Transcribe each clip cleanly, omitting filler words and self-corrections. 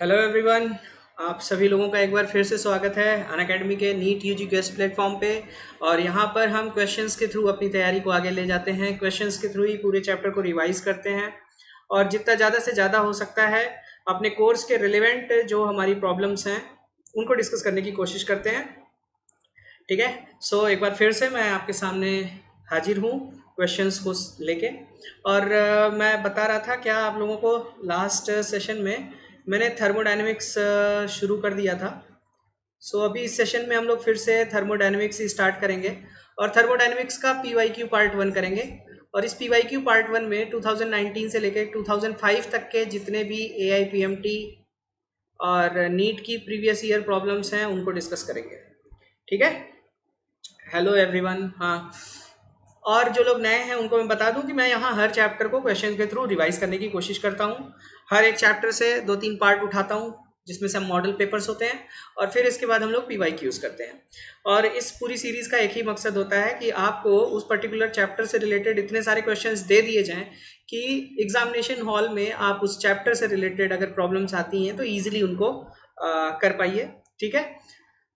Hello everyone. आप सभी लोगों का एक बार फिर से स्वागत है अनअकैडमी के नीट यूजी क्वेस्ट प्लेटफॉर्म पे। और यहाँ पर हम क्वेश्चंस के थ्रू अपनी तैयारी को आगे ले जाते हैं। क्वेश्चंस के थ्रू ही पूरे चैप्टर को रिवाइज करते हैं और जितना ज़्यादा से ज़्यादा हो सकता है अपने कोर्स के रिलेवेंट जो हमारी प्रॉब्लम्स हैं उनको डिस्कस करने की कोशिश करते हैं। ठीक है। सो एक बार फिर से मैं आपके सामने हाजिर हूँ क्वेश्चंस को लेके। और मैं बता रहा था क्या आप लोगों को लास्ट सेशन में मैंने थर्मोडायनेमिक्स शुरू कर दिया था। सो अभी इस सेशन में हम लोग फिर से थर्मोडायनेमिक्स ही स्टार्ट करेंगे और थर्मोडायनेमिक्स का पीवाईक्यू पार्ट वन करेंगे। और इस पीवाईक्यू पार्ट वन में 2019 से लेकर 2005 तक के जितने भी एआईपीएमटी और नीट की प्रीवियस ईयर प्रॉब्लम्स हैं उनको डिस्कस करेंगे। ठीक है। Hello everyone. हाँ, और जो लोग नए हैं उनको मैं बता दूं कि मैं यहाँ हर चैप्टर को क्वेश्चन के थ्रू रिवाइज करने की कोशिश करता हूँ। हर एक चैप्टर से 2-3 पार्ट उठाता हूँ जिसमें से मॉडल पेपर्स होते हैं और फिर इसके बाद हम लोग पीवाईक्यूज करते हैं। और इस पूरी सीरीज का एक ही मकसद होता है कि आपको उस पर्टिकुलर चैप्टर से रिलेटेड इतने सारे क्वेश्चंस दे दिए जाएं कि एग्जामिनेशन हॉल में आप उस चैप्टर से रिलेटेड अगर प्रॉब्लम्स आती हैं तो ईजिली उनको कर पाइए। ठीक है।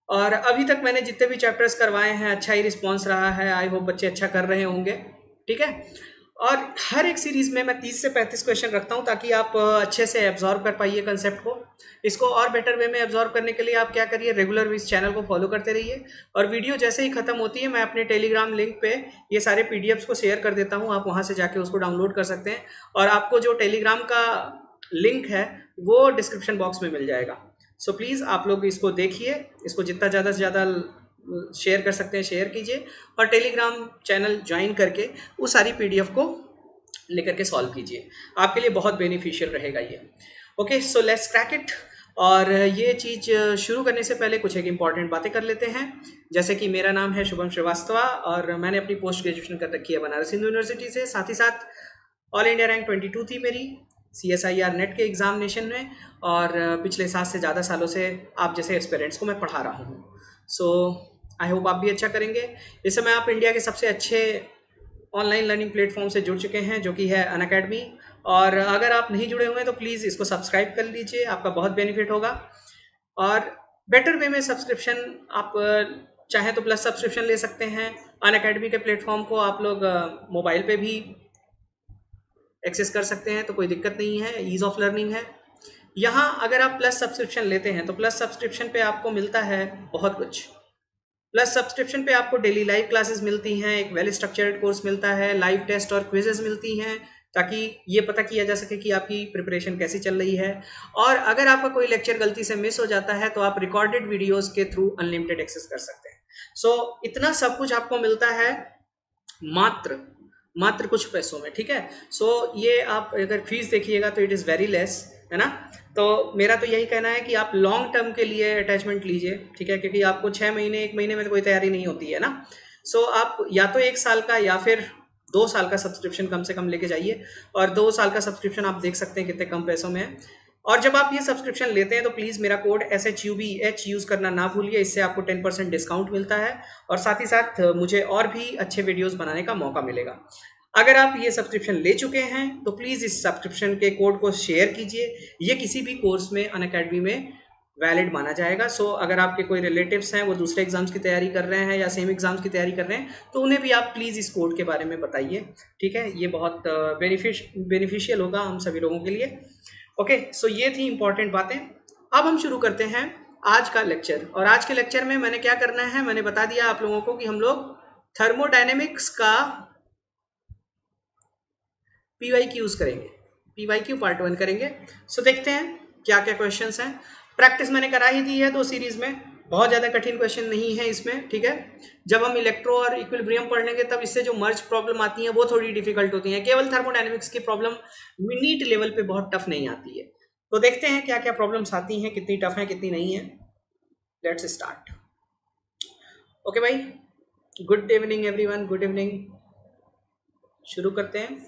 और अभी तक मैंने जितने भी चैप्टर्स करवाए हैं अच्छा ही रिस्पॉन्स रहा है। आई होप बच्चे अच्छा कर रहे होंगे। ठीक है। और हर एक सीरीज में मैं 30 से 35 क्वेश्चन रखता हूं ताकि आप अच्छे से एब्जॉर्व कर पाइए कंसेप्ट को। इसको और बेटर वे में एब्जॉर्व करने के लिए आप क्या करिए, रेगुलर इस चैनल को फॉलो करते रहिए। और वीडियो जैसे ही खत्म होती है मैं अपने टेलीग्राम लिंक पे ये सारे पीडीएफ्स को शेयर कर देता हूँ। आप वहां से जाके उसको डाउनलोड कर सकते हैं और आपको जो टेलीग्राम का लिंक है वो डिस्क्रिप्शन बॉक्स में मिल जाएगा। सो प्लीज़ आप लोग इसको देखिए, इसको जितना ज़्यादा से ज़्यादा शेयर कर सकते हैं शेयर कीजिए और टेलीग्राम चैनल ज्वाइन करके उस सारी पीडीएफ को लेकर के सॉल्व कीजिए। आपके लिए बहुत बेनिफिशियल रहेगा ये। Okay, so let's crack it. और ये चीज़ शुरू करने से पहले कुछ एक इंपॉर्टेंट बातें कर लेते हैं। जैसे कि मेरा नाम है शुभम श्रीवास्तव और मैंने अपनी पोस्ट ग्रेजुएशन कर रखी है बनारस हिंदू यूनिवर्सिटी से। साथ ही साथ ऑल इंडिया रैंक 22 थी मेरी CSIR नेट के एग्जामिनेशन में। और पिछले 7 से ज़्यादा सालों से आप जैसे एस्पिरेंट्स को मैं पढ़ा रहा हूँ। सो आई होप आप भी अच्छा करेंगे। इस समय आप इंडिया के सबसे अच्छे ऑनलाइन लर्निंग प्लेटफॉर्म से जुड़ चुके हैं जो कि है अनअकैडमी। और अगर आप नहीं जुड़े हुए हैं तो प्लीज़ इसको सब्सक्राइब कर लीजिए, आपका बहुत बेनिफिट होगा। और बेटर वे में सब्सक्रिप्शन आप चाहें तो प्लस सब्सक्रिप्शन ले सकते हैं। अनअकैडमी के प्लेटफॉर्म को आप लोग मोबाइल पे भी एक्सेस कर सकते हैं तो कोई दिक्कत नहीं है, ईज ऑफ लर्निंग है। यहाँ अगर आप प्लस सब्सक्रिप्शन लेते हैं तो प्लस सब्सक्रिप्शन पे आपको मिलता है बहुत कुछ। प्लस सब्सक्रिप्शन पे आपको डेली लाइव क्लासेस मिलती हैं, एक वेल स्ट्रक्चर्ड कोर्स मिलता है, लाइव टेस्ट और क्विजेस मिलती हैं ताकि ये पता किया जा सके कि आपकी प्रिपरेशन कैसी चल रही है। और अगर आपका कोई लेक्चर गलती से मिस हो जाता है तो आप रिकॉर्डेड वीडियोस के थ्रू अनलिमिटेड एक्सेस कर सकते हैं। सो इतना सब कुछ आपको मिलता है मात्र मात्र कुछ पैसों में। ठीक है। सो ये आप अगर फीस देखिएगा तो इट इज़ वेरी लेस, है ना। तो मेरा तो यही कहना है कि आप लॉन्ग टर्म के लिए अटैचमेंट लीजिए। ठीक है, क्योंकि आपको 6 महीने 1 महीने में तो कोई तैयारी नहीं होती है ना। सो आप या तो 1 साल का या फिर 2 साल का सब्सक्रिप्शन कम से कम लेके जाइए। और 2 साल का सब्सक्रिप्शन आप देख सकते हैं कितने कम पैसों में है। और जब आप ये सब्सक्रिप्शन लेते हैं तो प्लीज़ मेरा कोड SHUBH यूज़ करना ना भूलिए, इससे आपको 10% डिस्काउंट मिलता है और साथ ही साथ मुझे और भी अच्छे वीडियोस बनाने का मौका मिलेगा। अगर आप ये सब्सक्रिप्शन ले चुके हैं तो प्लीज़ इस सब्सक्रिप्शन के कोड को शेयर कीजिए। ये किसी भी कोर्स में अनअकैडमी में वैलिड माना जाएगा। सो अगर आपके कोई रिलेटिव्स हैं वो दूसरे एग्जाम्स की तैयारी कर रहे हैं या सेम एग्जाम्स की तैयारी कर रहे हैं तो उन्हें भी आप प्लीज़ इस कोड के बारे में बताइए। ठीक है, ये बहुत बेनिफिशियल होगा हम सभी लोगों के लिए। ओके, सो ये थी इंपॉर्टेंट बातें। अब हम शुरू करते हैं आज का लेक्चर। और आज के लेक्चर में मैंने क्या करना है मैंने बता दिया आप लोगों को कि हम लोग थर्मोडायनेमिक्स का पीवाईक्यूज करेंगे। पीवाईक्यू पार्ट वन करेंगे। सो देखते हैं क्या क्या क्वेश्चंस हैं। प्रैक्टिस मैंने करा ही दी है 2 सीरीज में, बहुत ज़्यादा कठिन क्वेश्चन नहीं है इसमें। ठीक है, जब हम इलेक्ट्रो और इक्विलिब्रियम पढ़ लेंगे तब इससे जो मर्ज प्रॉब्लम आती है वो थोड़ी डिफिकल्ट होती है। केवल थर्मोडायनेमिक्स की प्रॉब्लम नीट लेवल पे बहुत टफ नहीं आती है। तो देखते हैं क्या क्या प्रॉब्लम्स आती हैं, कितनी टफ है कितनी नहीं है। Let's start. ओके भाई, good evening everyone, good evening. शुरू करते हैं।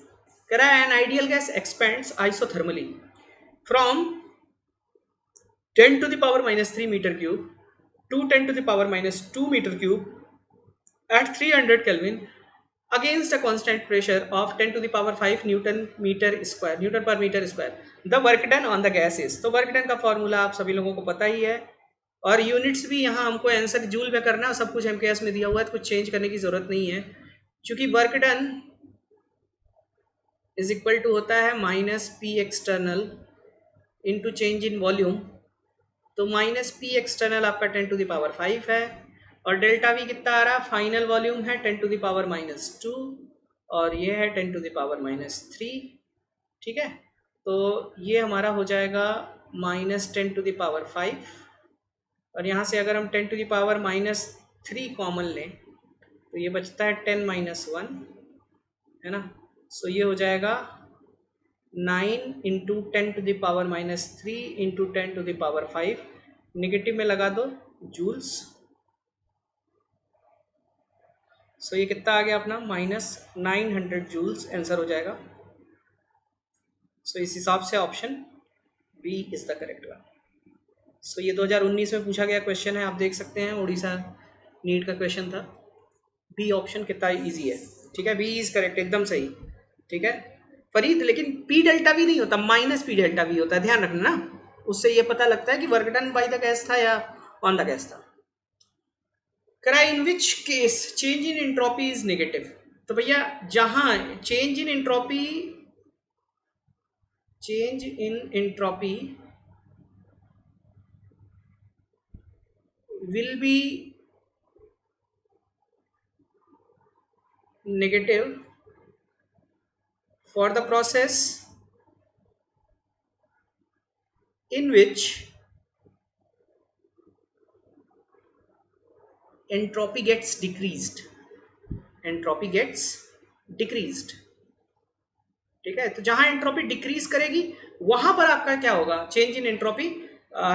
करा an ideal gas expends isothermally from 10 to the power minus 3 meter cube to 10 to the power minus 2 meter cube at 300 Kelvin against a constant pressure of 10 to the power 5 newton पर metre square the work done on the gas is। तो work done का formula आप सभी लोगों को पता ही है, और यूनिट्स भी यहाँ हमको आंसर जूल में करना है, सब कुछ एमकेएस में दिया हुआ है, तो कुछ चेंज करने की जरूरत नहीं है, क्योंकि work done is equal to होता है minus P external into change in volume. तो माइनस पी एक्सटर्नल आपका 10 टू द पावर 5 है, और डेल्टा वी कितना आ रहा है, फाइनल वॉल्यूम है 10 टू द पावर -2, और ये है 10 टू द पावर -3। ठीक है, तो ये हमारा हो जाएगा -10 टू द पावर 5, और यहाँ से अगर हम 10 टू द पावर -3 कॉमन लें तो ये बचता है 10 - 1, है ना। सो ये हो जाएगा 9 into 10 to the power -3 into 10 to the power 5, negative में लगा दो जूल्स। सो ये कितना आ गया अपना -900 जूल्स आंसर हो जाएगा। सो इस हिसाब से option B is the correct one. So ये 2019 में पूछा गया क्वेश्चन है, आप देख सकते हैं, उड़ीसा नीट का क्वेश्चन था। बी ऑप्शन कितना इजी है, ठीक है, बी इज करेक्ट, एकदम सही। ठीक है फरीद, लेकिन पी डेल्टा वी नहीं होता, माइनस पी डेल्टा वी होता है, ध्यान रखना ना, उससे ये पता लगता है कि work done by the gas था या ऑन द गैस था। करा in which case change in entropy is negative. तो भैया जहां change in entropy will be negative for the process in which entropy gets decreased। ठीक है, तो जहां एंट्रोपी डिक्रीज करेगी वहां पर आपका क्या होगा, चेंज इन एंट्रोपी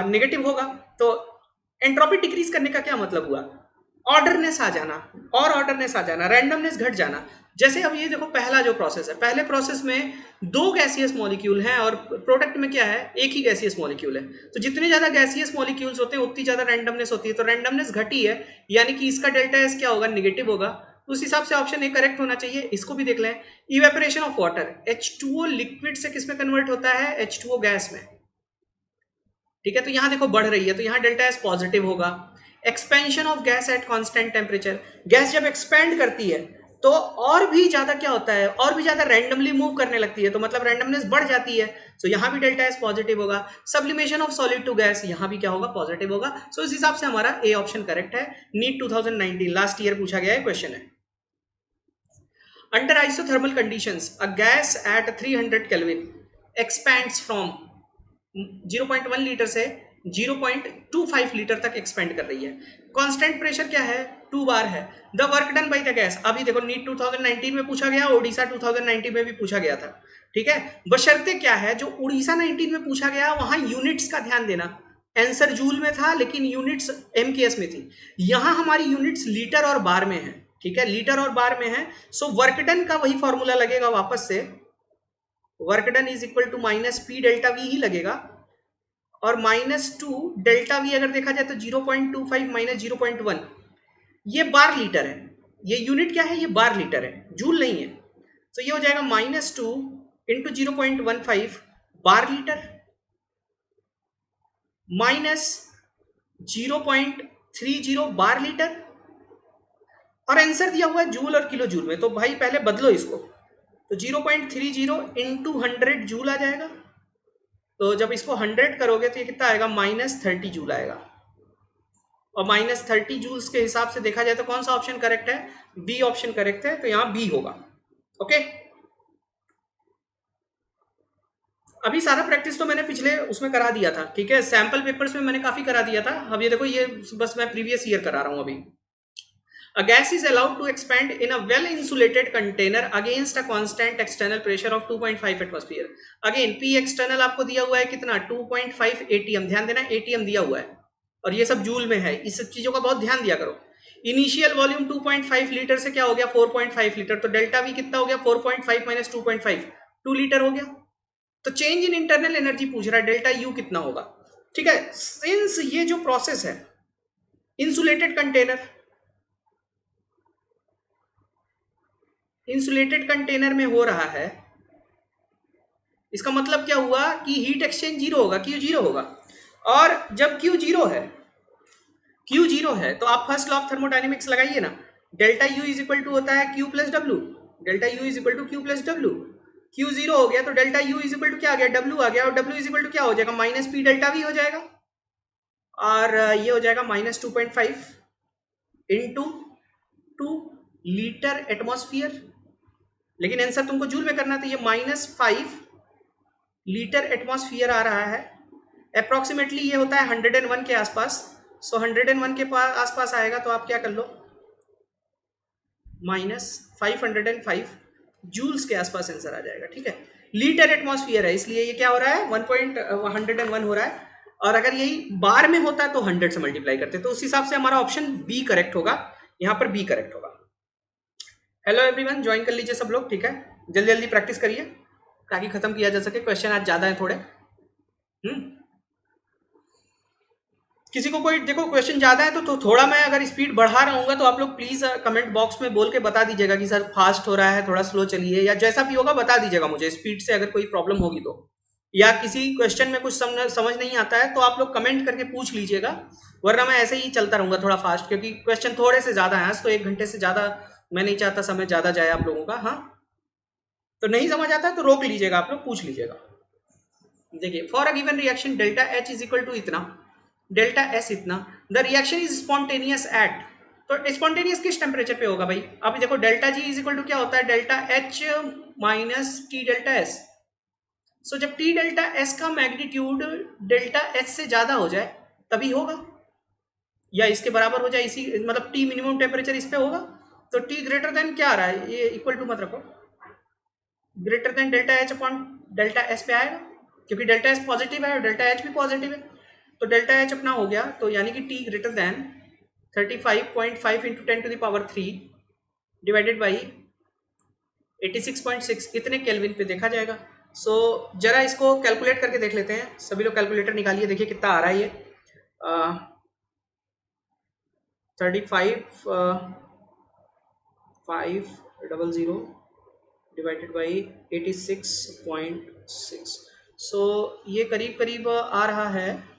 नेगेटिव होगा। तो एंट्रोपी डिक्रीज करने का क्या मतलब हुआ, ऑर्डरनेस आ जाना, और ऑर्डरनेस आ जाना, रैंडमनेस घट जाना। जैसे अब ये देखो, पहला जो प्रोसेस है, पहले प्रोसेस में 2 गैसियस मॉलिक्यूल हैं और प्रोडक्ट में क्या है, एक ही गैसियस मॉलिक्यूल है। तो जितने ज्यादा गैसियस मॉलिक्यूल्स होते हैं उतनी ज्यादा रैंडमनेस होती है, तो रैंडमनेस घटी है, यानी कि इसका डेल्टा एस क्या होगा, निगेटिव होगा। उस हिसाब से ऑप्शन ए करेक्ट होना चाहिए। इसको भी देख लें, evaporation of water, H2O liquid से किस में कन्वर्ट होता है, H2O गैस में। ठीक है, तो यहां देखो बढ़ रही है, तो यहां डेल्टा एस पॉजिटिव होगा। Expansion of gas at constant temperature, gas जब एक्सपेंड करती है तो और भी ज्यादा क्या होता है, और भी ज्यादा रैंडमली मूव करने लगती है, तो मतलब रैंडमनेस बढ़ जाती है, तो यहां भी डेल्टा एस पॉजिटिव होगा। Sublimation of solid to gas, यहां भी क्या होगा, पॉजिटिव होगा। सो इस हिसाब से हमारा ए ऑप्शन करेक्ट है। नीट 2019 लास्ट ईयर पूछा गया है क्वेश्चन है। Under isothermal conditions a gas at 300 kelvin expands from 0.1 litre से 0.25 लीटर तक एक्सपेंड कर रही है। कांस्टेंट प्रेशर क्या है, 2 बार है। The work done by the gas, अभी देखो नीट 2019 में पूछा गया, ओडिशा 2019 में भी पूछा गया था। ठीक है, बशर्ते क्या है, जो उड़ीसा 19 में पूछा गया वहां यूनिट्स का ध्यान देना, आंसर जूल में था लेकिन यूनिट्स एमकेएस में थी। यहां हमारी यूनिट्स लीटर और बार में है। ठीक है, लीटर और बार में है। सो वर्क डन का वही फॉर्मूला लगेगा वापस से, work done is equal to minus P delta V ही लगेगा, और -2 डेल्टा वी अगर देखा जाए तो 0.25 - 0.1, ये बार लीटर है। ये यूनिट क्या है, ये बार लीटर है, जूल नहीं है। तो ये हो जाएगा -2 into 0.15 bar litre minus 0.30 bar litre, और आंसर दिया हुआ है जूल और किलो जूल में। तो भाई पहले बदलो इसको, तो 0.30 इंटू 100 जूल आ जाएगा। तो जब इसको 100 करोगे तो ये कितना आएगा, -30 जूल आएगा। और -30 जूल्स के हिसाब से देखा जाए तो कौन सा ऑप्शन करेक्ट है, बी ऑप्शन करेक्ट है, तो यहां बी होगा। ओके, अभी सारा प्रैक्टिस तो मैंने पिछले उसमें करा दिया था। ठीक है, सैंपल पेपर्स में मैंने काफी करा दिया था। अब ये देखो, ये बस मैं प्रीवियस ईयर करा रहा हूं अभी। A gas is allowed to expand in a well-insulated container against a constant external pressure of 2.5 atmosphere. Again, P external आपको दिया हुआ है कितना, 2.5 ATM। ध्यान देना, ATM दिया हुआ है और ये सब जूल में है। इस सब चीजों का बहुत ध्यान दिया करो। इनिशियल वॉल्यूम 2.5 लीटर से क्या हो गया, 4.5 लीटर। तो डेल्टा वी कितना हो गया, 4.5 - 2.5, 2 लीटर हो गया। तो चेंज इन इंटरनल एनर्जी पूछ रहा है, डेल्टा यू कितना होगा। ठीक है, सिंस ये जो प्रोसेस है, इंसुलेटेड कंटेनर, इंसुलेटेड कंटेनर में हो रहा है, इसका मतलब क्या हुआ कि हीट एक्सचेंज जीरो होगा, क्यू जीरो होगा। और जब क्यू जीरो है, क्यू जीरो है तो आप फर्स्ट लॉ ऑफ थर्मोडायनेमिक्स लगाइए ना, delta U is equal to होता है Q plus W, delta U is equal to Q plus W. Q zero हो गया तो delta U is equal to क्या आ गया, डब्ल्यू आ गया, और डब्ल्यू इज इक्वल टू क्या हो जाएगा, माइनस पी डेल्टा वी हो जाएगा, और ये हो जाएगा माइनस 2.5 इंटू 2 लीटर एटमॉस्फियर। लेकिन आंसर तुमको जूल में करना, तो ये -5 लीटर एटमॉस्फियर आ रहा है। अप्रोक्सीमेटली ये होता है 101 के आसपास। सो 101 के आसपास आएगा तो आप क्या कर लो, -505 जूल्स के आसपास आंसर आ जाएगा। ठीक है, लीटर एटमॉस्फियर है इसलिए ये क्या हो रहा है, 1.101 हो रहा है। और अगर यही बार में होता तो 100 से मल्टीप्लाई करते, तो उस हिसाब से हमारा ऑप्शन बी करेक्ट होगा, यहाँ पर बी करेक्ट होगा। हेलो एवरीवन, ज्वाइन कर लीजिए सब लोग। ठीक है, जल्दी जल्दी प्रैक्टिस करिए ताकि खत्म किया जा सके। क्वेश्चन आज ज्यादा है थोड़े। किसी को कोई देखो क्वेश्चन ज्यादा है तो थोड़ा मैं अगर स्पीड बढ़ा रहा हूँ तो आप लोग प्लीज कमेंट बॉक्स में बोल के बता दीजिएगा कि सर फास्ट हो रहा है, थोड़ा स्लो चलिए, या जैसा भी होगा बता दीजिएगा मुझे स्पीड से अगर कोई प्रॉब्लम होगी तो, या किसी क्वेश्चन में कुछ समझ नहीं आता है तो आप लोग कमेंट करके पूछ लीजिएगा, वरना मैं ऐसे ही चलता रहूंगा थोड़ा फास्ट, क्योंकि क्वेश्चन थोड़े से ज्यादा है आज, तो 1 घंटे से ज्यादा मैं नहीं चाहता समय ज्यादा जाए आप लोगों का। हाँ, तो नहीं समझ आता है तो रोक लीजिएगा, आप लोग पूछ लीजिएगा। देखिए, for a given reaction delta H is equal to इतना, डेल्टा एस इतना, the reaction is spontaneous at, तो स्पॉन्टेनियस किस टेम्परेचर पे होगा भाई? अभी देखो delta G is equal to क्या होता है, delta H minus T delta S. So जब टी डेल्टा एस का मैग्नीट्यूड डेल्टा एच से ज्यादा हो जाए तभी होगा, या इसके बराबर हो जाए, इसी मतलब टी मिनिमम टेम्परेचर इस पे होगा। तो टी ग्रेटर देन क्या आ रहा है, ये इक्वल टू मत रखो, greater than delta H upon delta S पे आएगा, क्योंकि डेल्टा एस पॉजिटिव है और डेल्टा एच भी पॉजिटिव है। तो डेल्टा एच अपना हो गया, तो यानी कि T greater than 35.5 into 10 to the power 3 divided by 86.6 इतने केल्विन पे देखा जाएगा। सो जरा इसको कैलकुलेट करके देख लेते हैं, सभी लोग कैलकुलेटर निकालिए, देखिए कितना आ रहा है ये। 35,500 डिवाइडेड बाई 86.6, सो ये करीब करीब आ रहा है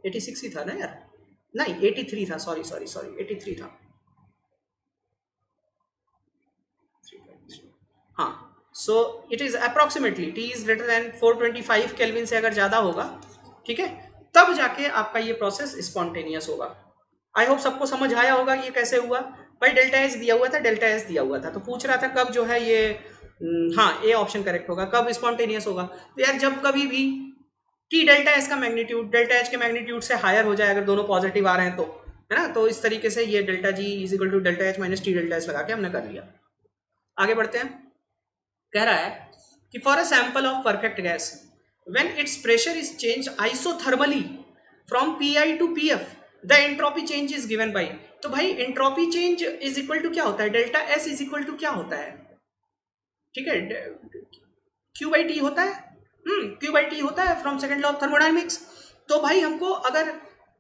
86 ही था ना यार, नहीं 83 था, सॉरी 83 था। हाँ, so it is approximately T is greater then 425 kelvin से अगर ज्यादा होगा, ठीक है, तब जाके आपका ये प्रोसेस स्पॉन्टेनियस होगा। आई होप सबको समझ आया होगा कि ये कैसे हुआ। भाई डेल्टा एस दिया हुआ था, डेल्टा एस दिया हुआ था, तो पूछ रहा था कब जो है ये, हाँ ए ऑप्शन करेक्ट होगा, कब स्पॉन्टेनियस होगा। तो यार जब कभी भी टी डेल्टा एस का मैग्नीट्यूड डेल्टा एच के मैग्नीट्यूड से हायर हो जाए, अगर दोनों पॉजिटिव आ रहे हैं तो, है ना, तो इस तरीके से ये delta G is equal to delta H minus T delta S लगा के हमने कर लिया। आगे बढ़ते हैं, कह रहा है कि for a sample of perfect gas when its pressure is change isothermally from PI to PF the entropy change is given by. तो भाई entropy change is equal to क्या होता है, delta S is equal to क्या होता है, ठीक है, क्यू बाई टी होता है, क्यू बाई टी होता है from second law of thermodynamics. तो भाई हमको अगर,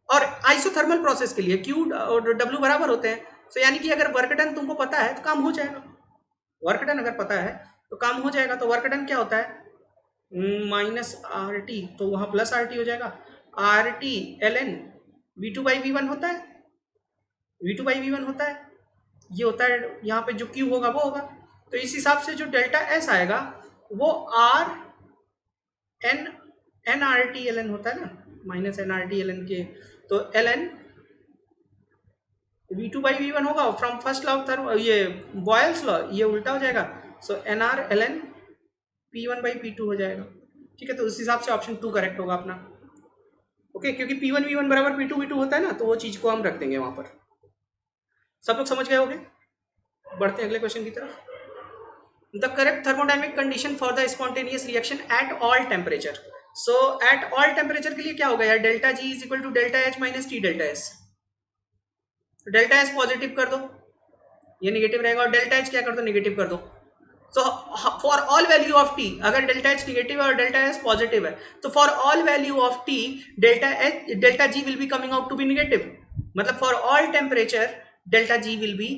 और आइसोथर्मल प्रोसेस के लिए क्यू और डब्ल्यू बराबर होते हैं, तो यानी कि अगर वर्क डन तुमको पता है तो काम हो जाएगा, वर्क डन अगर पता है तो काम हो जाएगा। तो वर्क डन क्या होता है, माइनस आर टी, तो वहाँ प्लस आर टी हो जाएगा, R T L N V two by V one होता है, V two by V one होता है, ये होता है यहाँ पे जो क्यू होगा वो होगा। तो इस हिसाब से जो डेल्टा एस आएगा वो R N N R T L N होता है ना, minus N R T L N के, तो L N V two by V one होगा from first law of therm, ये बॉयल्स लॉ, ये उल्टा हो जाएगा। So N R L N P one by P two हो जाएगा, ठीक है। तो उस हिसाब से ऑप्शन 2 करेक्ट होगा अपना, ओके, क्योंकि पी वन वी वन बराबर पी टू वी टू होता है ना, तो वो चीज को हम रख देंगे वहां पर। सब लोग समझ गए होंगे, बढ़ते हैं अगले क्वेश्चन की तरफ। The correct thermodynamic condition for the spontaneous reaction at all temperature. So at all temperature के लिए क्या होगा यार, delta G is equal to delta H minus T delta S. Delta S positive कर दो, ये नेगेटिव रहेगा, और डेल्टा एच क्या कर दो, नेगेटिव कर दो। So for all value of T, अगर डेल्टा एच निगेटिव है और डेल्टा एस पॉजिटिव है, तो for all value of T delta G will be coming out to be negative. मतलब for all temperature delta G will be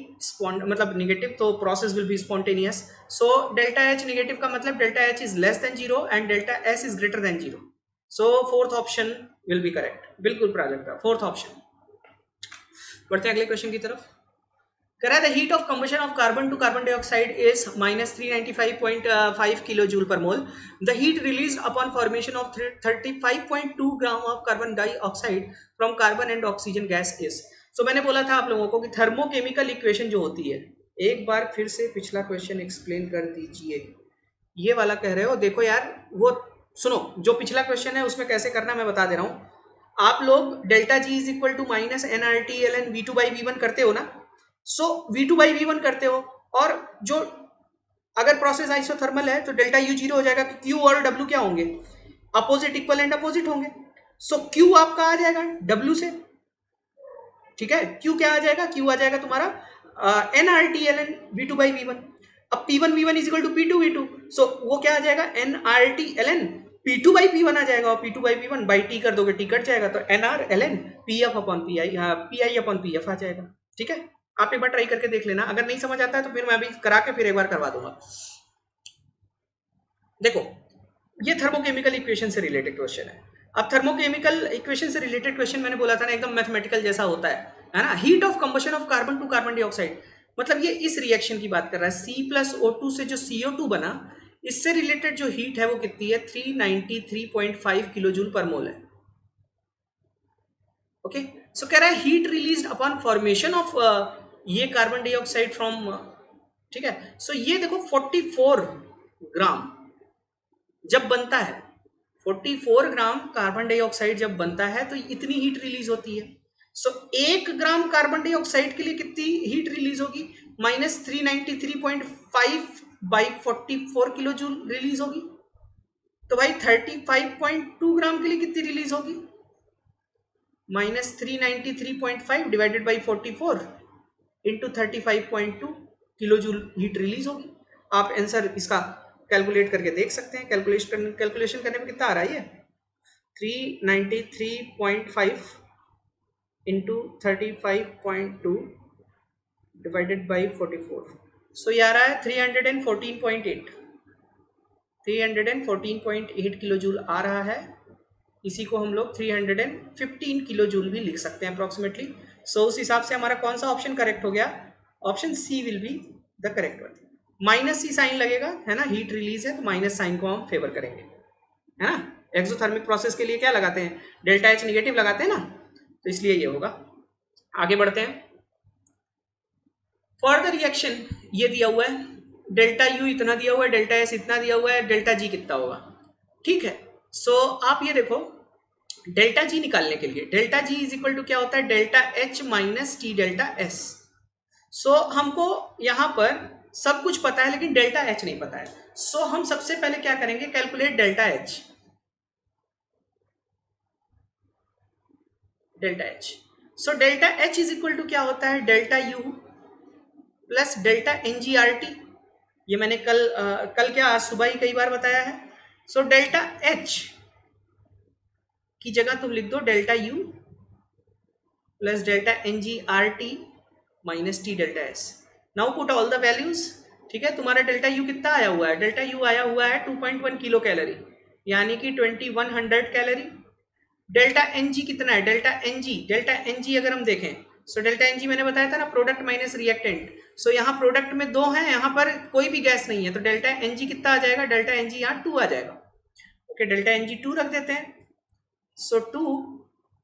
मतलब negative, तो process will be spontaneous. So delta H negative का मतलब delta H is less than zero and delta S is greater than zero. So fourth option will be correct. बिल्कुल Prajakta, fourth option. बढ़ते हैं अगले question की तरफ. कह रहा है the heat of combustion of carbon to carbon dioxide is -395.5 kilo joule per mole. The heat release upon formation of 35.2 gram of carbon dioxide from carbon and oxygen gas is. So मैंने बोला था आप लोगों को कि thermochemical equation जो होती है, एक बार फिर से पिछला क्वेश्चन एक्सप्लेन कर दीजिए. ये वाला कह रहे हो, देखो यार वो सुनो, जो पिछला क्वेश्चन है उसमें कैसे करना मैं बता दे रहा हूं. आप लोग delta G is equal to minus NRT/ln V2/V1 करते हो ना. सो V2/V1 करते हो, और जो अगर प्रोसेस आइसोथर्मल है तो डेल्टा यू जीरो हो जाएगा. क्यू और डब्ल्यू क्या होंगे? अपोजिट इक्वल एंड अपोजिट होंगे. सो क्यू आपका आ जाएगा डब्ल्यू से. ठीक है, क्यू क्या आ जाएगा? क्यू आ जाएगा तुम्हारा NRT/ln V2/V1. अब P1V1 is equal to P2V2. सो वो क्या आ जाएगा? NRT/ln P2/P1 आ जाएगा, और P2/P1 बाई टी कर दोगे, टी कट जाएगा, तो NR/ln PF/PI PI/PF आ जाएगा. ठीक है, आप एक बार ट्राई करके देख लेना. अगर नहीं समझ आता है तो फिर मैं अभी करा के फिर एक बार करवा दूंगा. देखो, ये थर्मोकेमिकल इक्वेशन से रिलेटेड क्वेश्चन है. अब थर्मोकेमिकल इक्वेशन से रिलेटेड क्वेश्चन मैंने बोला था ना, एकदम मैथमेटिकल जैसा होता है ना. Heat of combustion of carbon to carbon dioxide, मतलब ये इस रिएक्शन की बात कर रहा है. C+O2 से जो CO2 बना, इससे रिलेटेड जो हीट है वो कितनी है? 393.5 किलो जूल पर मोल है. ओके, सो कह रहा है heat release upon formation of ये कार्बन डाइऑक्साइड फ्रॉम. ठीक है, सो ये देखो 44 ग्राम जब बनता है, 44 ग्राम कार्बन डाइऑक्साइड जब बनता है तो इतनी हीट रिलीज होती है. सो 1 ग्राम कार्बन डाइऑक्साइड के लिए कितनी हीट रिलीज होगी? -393.5 बाई 44 किलो जूल रिलीज होगी. तो भाई 35.2 ग्राम के लिए कितनी रिलीज होगी? -393.5 divided by 44 into 35.2 kilo joule heat release होगी. आप आंसर इसका कैलकुलेट करके देख सकते हैं. कैलकुलेशन करने में कितना आ रहा है? ये 393.5 इंटू 35.2 डिवाइडेड बाई 44. सो ये आ रहा है 314.8 किलो जूल आ रहा है. इसी को हम लोग 315 किलो जूल भी लिख सकते हैं अप्रोक्सीमेटली. सो उस हिसाब से हमारा कौन सा ऑप्शन करेक्ट हो गया? Option C will be the correct one. -C sign लगेगा, है ना, हीट रिलीज है तो माइनस साइन को हम फेवर करेंगे, है ना. एक्सोथर्मिक प्रोसेस के लिए क्या लगाते हैं? डेल्टा एच निगेटिव लगाते हैं ना, तो इसलिए ये होगा. आगे बढ़ते हैं. फॉर द रिएक्शन ये दिया हुआ है, डेल्टा यू इतना दिया हुआ है, डेल्टा एस इतना दिया हुआ है, डेल्टा जी कितना होगा? ठीक है, सो आप ये देखो, डेल्टा जी निकालने के लिए delta G is equal to क्या होता है? Delta H minus T delta S. So हमको यहां पर सब कुछ पता है लेकिन डेल्टा एच नहीं पता है. सो हम सबसे पहले क्या करेंगे? Calculate delta H. Delta H, so delta H is equal to क्या होता है? Delta U plus delta NGRT. ये मैंने कल क्या आज सुबह ही कई बार बताया है. सो डेल्टा एच की जगह तुम लिख दो delta U plus delta NGRT minus T delta S. Now put all the values. ठीक है, तुम्हारा डेल्टा यू कितना आया हुआ है? डेल्टा यू आया हुआ है 2.1 किलो कैलोरी, यानी कि 2100 कैलोरी. डेल्टा NG कितना है? डेल्टा NG अगर हम देखें, सो डेल्टा NG मैंने बताया था ना, प्रोडक्ट माइनस रिएक्टेंट. सो यहाँ प्रोडक्ट में 2 हैं, यहाँ पर कोई भी गैस नहीं है, तो डेल्टा NG कितना आ जाएगा? डेल्टा NG यहाँ 2 आ जाएगा. ओके, डेल्टा NG 2 रख देते हैं. सो 2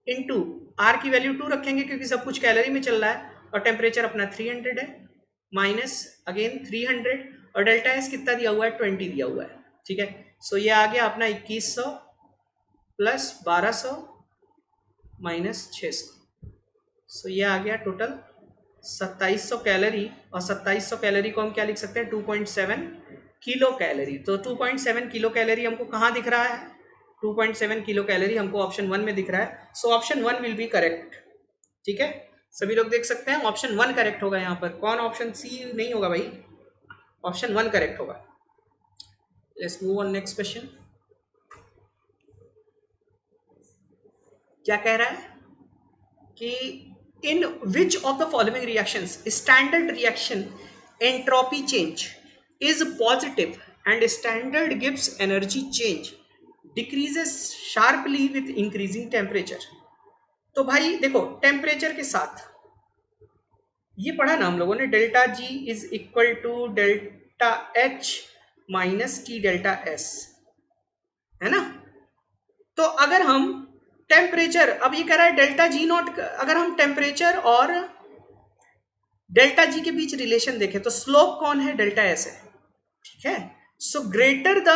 इंटू आर की वैल्यू 2 रखेंगे क्योंकि सब कुछ कैलोरी में चल रहा है, और टेम्परेचर अपना 300 है, माइनस अगेन 300, और डेल्टा एस कितना दिया हुआ है? 20 दिया हुआ है. ठीक है, सो ये आ गया अपना 2100 प्लस 1200 माइनस 600. सो ये आ गया टोटल 2700 कैलोरी, और 2700 कैलोरी को हम क्या लिख सकते हैं? 2.7 किलो कैलोरी. तो 2.7 किलो कैलोरी हमको कहाँ दिख रहा है? 2.7 किलो कैलोरी हमको ऑप्शन 1 में दिख रहा है. So option 1 will be correct. ठीक है, सभी लोग देख सकते हैं ऑप्शन 1 करेक्ट होगा. यहाँ पर कौन? ऑप्शन सी नहीं होगा भाई, ऑप्शन 1 करेक्ट होगा. Let's move on next question. क्या कह रहा है कि in which of the following reactions standard reaction entropy change is positive and standard Gibbs energy change decreases sharply with increasing temperature? तो भाई देखो, टेम्परेचर के साथ ये पढ़ा ना हम लोगों ने, delta G is equal to delta H minus T delta S, है ना? तो अगर हम टेम्परेचर, अब ये कह रहा है डेल्टा जी नॉट, अगर हम टेम्परेचर और डेल्टा जी के बीच रिलेशन देखें तो स्लोप कौन है? डेल्टा एस है, ठीक है? So greater the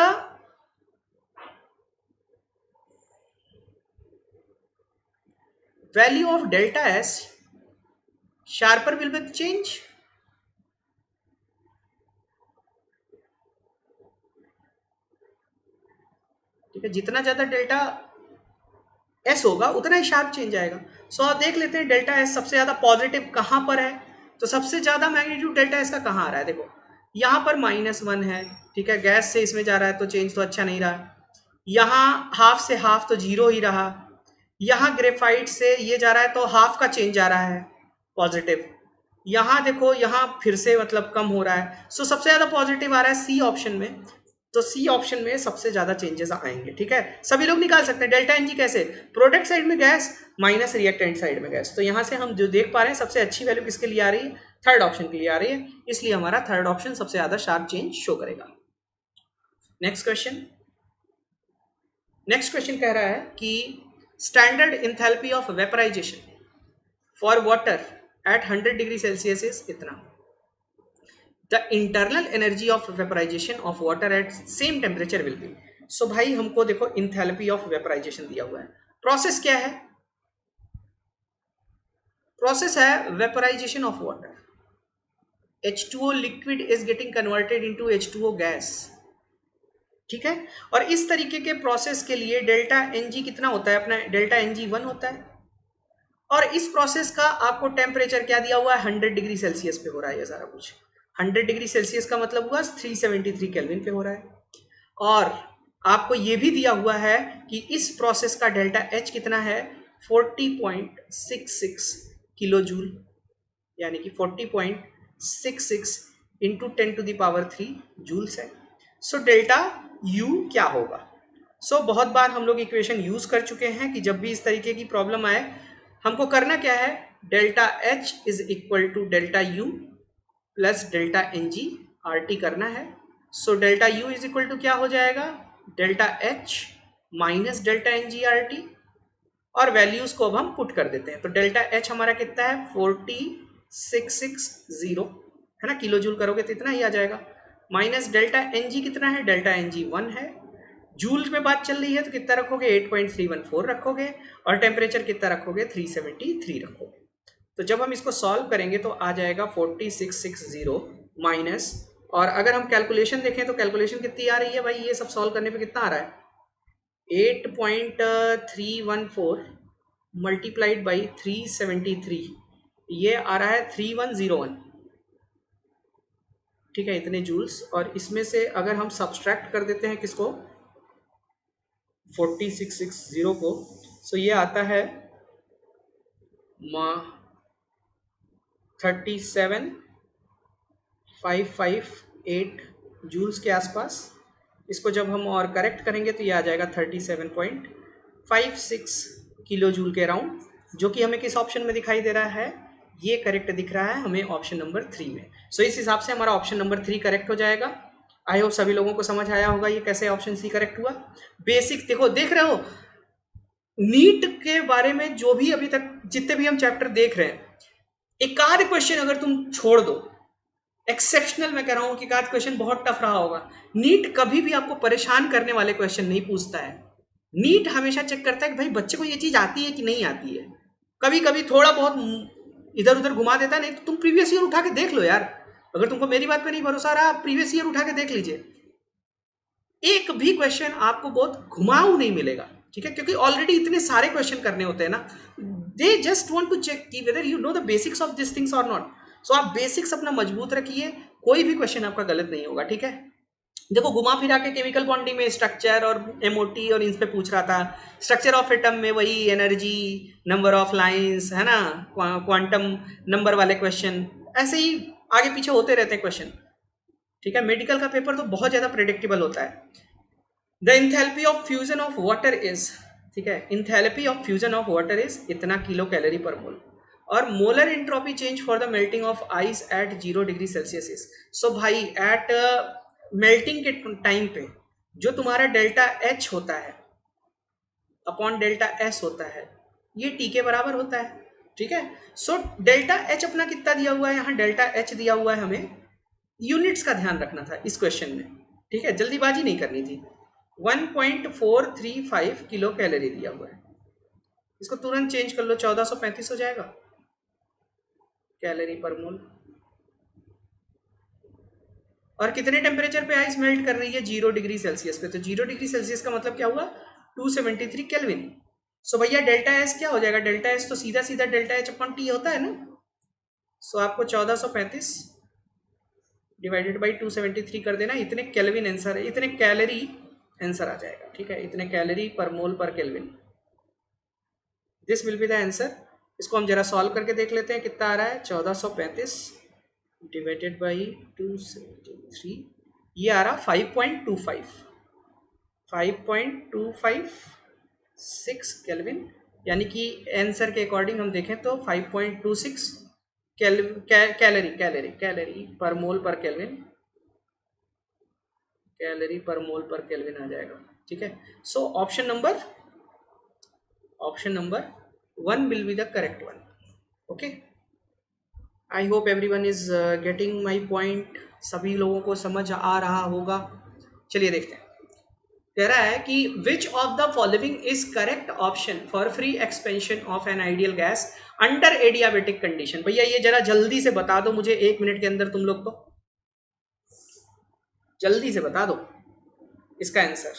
value of delta S sharper will be change. ठीक है, जितना ज्यादा डेल्टा एस होगा उतना ही शार्प चेंज आएगा। सो आप देख लेते हैं डेल्टा एस सबसे ज्यादा पॉजिटिव कहां पर है, तो सबसे ज्यादा मैग्नीट्यूड डेल्टा एस का कहां आ रहा है? देखो यहां पर -1 है, ठीक है, गैस से इसमें जा रहा है तो चेंज तो अच्छा नहीं रहा। यहाँ हाफ से हाफ तो 0 ही रहा। यहाँ ग्रेफाइट से ये जा रहा है तो हाफ का चेंज आ रहा है पॉजिटिव। यहाँ देखो, यहाँ फिर से मतलब कम हो रहा है। सो सबसे ज्यादा पॉजिटिव आ रहा है सी ऑप्शन में, तो सी ऑप्शन में सबसे ज्यादा चेंजेस आएंगे। ठीक है, सभी लोग निकाल सकते हैं डेल्टा एनजी कैसे, प्रोडक्ट साइड में गैस माइनस रिएक्टेंट साइड में गैस। तो यहाँ से हम जो देख पा रहे हैं सबसे अच्छी वैल्यू किसके लिए आ रही है? थर्ड ऑप्शन के लिए आ रही है, इसलिए हमारा थर्ड ऑप्शन सबसे ज्यादा शार्प चेंज शो करेगा। नेक्स्ट क्वेश्चन, नेक्स्ट क्वेश्चन कह रहा है कि standard enthalpy of vaporization for water at 100 degree Celsius is इतना। The internal energy of vaporization of water at same temperature will be. So भाई हमको देखो इंथैल्पी ऑफ वेपराइजेशन दिया हुआ है, प्रोसेस क्या है? प्रोसेस है vaporisation of water, H2O liquid is getting converted into H2O gas. ठीक है, और इस तरीके के प्रोसेस के लिए डेल्टा एनजी कितना होता है? अपना डेल्टा एनजी 1 होता है। और इस प्रोसेस का आपको टेम्परेचर क्या दिया हुआ है? 100 डिग्री सेल्सियस पे हो रहा है ये सारा कुछ। 100 डिग्री सेल्सियस का मतलब हुआ 373 केल्विन पे हो रहा है। और आपको ये भी दिया हुआ है कि इस प्रोसेस का डेल्टा एच कितना है? 40.66 किलो जूल, यानी कि 40.66 इंटू 10⁻³ जूल्स है। सो डेल्टा यू क्या होगा? सो बहुत बार हम लोग इक्वेशन यूज कर चुके हैं कि जब भी इस तरीके की प्रॉब्लम आए हमको करना क्या है? Delta H is equal to delta U plus delta N G R T करना है। So delta U is equal to क्या हो जाएगा? Delta H minus delta N G R T, और वैल्यूज को अब हम पुट कर देते हैं। तो डेल्टा एच हमारा कितना है? 4660 है ना, किलो जूल करोगे तो इतना ही आ जाएगा। माइनस डेल्टा एन जी कितना है? डेल्टा एन जी 1 है। जूल में बात चल रही है तो कितना रखोगे? 8.314 रखोगे, और टेम्परेचर कितना रखोगे? 373 रखोगे। तो जब हम इसको सॉल्व करेंगे तो आ जाएगा 4660 माइनस, और अगर हम कैलकुलेशन देखें तो कैलकुलेशन कितनी आ रही है भाई? ये सब सॉल्व करने पे कितना आ रहा है? 8.314 मल्टीप्लाइड बाई 373, ये आ रहा है 3101। ठीक है, इतने जूल्स। और इसमें से अगर हम सब्सट्रैक्ट कर देते हैं किसको? 4660 को, सो ये आता है 37558 जूल्स के आसपास। इसको जब हम और करेक्ट करेंगे तो ये आ जाएगा 37.56 किलो जूल के अराउंड, जो कि हमें किस ऑप्शन में दिखाई दे रहा है? ये करेक्ट दिख रहा है हमें ऑप्शन नंबर 3 में। सो इस हिसाब से हमारा ऑप्शन नंबर 3 करेक्ट हो जाएगा। आई होप सभी लोगों को समझ आया होगा ये कैसे ऑप्शन सी करेक्ट हुआ। बेसिक देखो, देख रहे हो नीट के बारे में जो भी अभी तक जितने भी हम चैप्टर देख रहे हैं, एक आध क्वेश्चन अगर तुम छोड़ दो, एक्सेप्शनल मैं कह रहा हूं कि एक आध क्वेश्चन बहुत टफ रहा होगा, नीट कभी भी आपको परेशान करने वाले क्वेश्चन नहीं पूछता है। नीट हमेशा चेक करता है कि भाई बच्चे को ये चीज आती है कि नहीं आती है। कभी कभी थोड़ा बहुत इधर उधर घुमा देता है, नहीं तो तुम प्रीवियस ईयर उठा के देख लो यार। अगर तुमको मेरी बात पे नहीं भरोसा रहा, प्रीवियस ईयर उठा के देख लीजिए, एक भी क्वेश्चन आपको बहुत घुमाऊ नहीं मिलेगा। ठीक है, क्योंकि ऑलरेडी इतने सारे क्वेश्चन करने होते हैं ना, they just want to check कि whether you know the basics of this things और नॉट। सो आप बेसिक्स अपना मजबूत रखिए, कोई भी क्वेश्चन आपका गलत नहीं होगा। ठीक है, देखो घुमा फिरा के केमिकल बॉन्डिंग में स्ट्रक्चर और एमओटी और इन पे पूछ रहा था, स्ट्रक्चर ऑफ एटम में वही एनर्जी, नंबर ऑफ लाइंस, है ना, क्वांटम नंबर वाले क्वेश्चन, ऐसे ही आगे पीछे होते रहते हैं क्वेश्चन। ठीक है, मेडिकल का पेपर तो बहुत ज्यादा प्रेडिक्टेबल होता है। The enthalpy of fusion of water is, ठीक है, enthalpy of fusion of water is इतना किलो कैलोरी पर मोल, और molar entropy change for the melting of ice at 0 degree Celsius is. So भाई at melting के time पे जो तुम्हारा delta H होता है अपॉन डेल्टा एस होता है, ये टी के बराबर होता है। ठीक है, सो डेल्टा एच अपना कितना दिया हुआ है, यहाँ डेल्टा एच दिया हुआ है, हमें यूनिट्स का ध्यान रखना था इस क्वेश्चन में। ठीक है, जल्दीबाजी नहीं करनी थी। 1.435 किलो कैलोरी दिया हुआ है, इसको तुरंत चेंज कर लो, 1435 हो जाएगा कैलोरी पर मोल। और कितने टेम्परेचर पे आइस मेल्ट कर रही है, 0 डिग्री सेल्सियस पे, तो 0 डिग्री सेल्सियस का मतलब क्या हुआ, 273 केल्विन। सो भैया डेल्टा एस क्या हो जाएगा, डेल्टा एस तो सीधा सीधा डेल्टा एच अपॉन टी होता है ना। सो आपको 1435 डिवाइडेड बाई 273 कर देना, इतने केल्विन आंसर है, इतने कैलोरी आंसर आ जाएगा। ठीक है, इतने calorie per mole per kelvin, this will be the answer. इसको हम जरा सॉल्व करके देख लेते हैं कितना आ रहा है, 1435 डिवाइडेड बाई 273, ये आ रहा 5.25, 5.256 केल्विन, यानी कि आंसर के अकॉर्डिंग हम देखें तो 5.26 calorie calorie calorie per mole per kelvin, calorie per mole per kelvin आ जाएगा। ठीक है, so option number 1 will be the correct one. Okay, I hope everyone is getting my point, सभी लोगों को समझ आ रहा होगा। चलिए देखते हैं, कह रहा है कि which of the following is correct option for free expansion of an ideal gas under adiabatic condition। भैया ये जरा जल्दी से बता दो मुझे, 1 मिनट के अंदर तुम लोग तो जल्दी से बता दो इसका आंसर।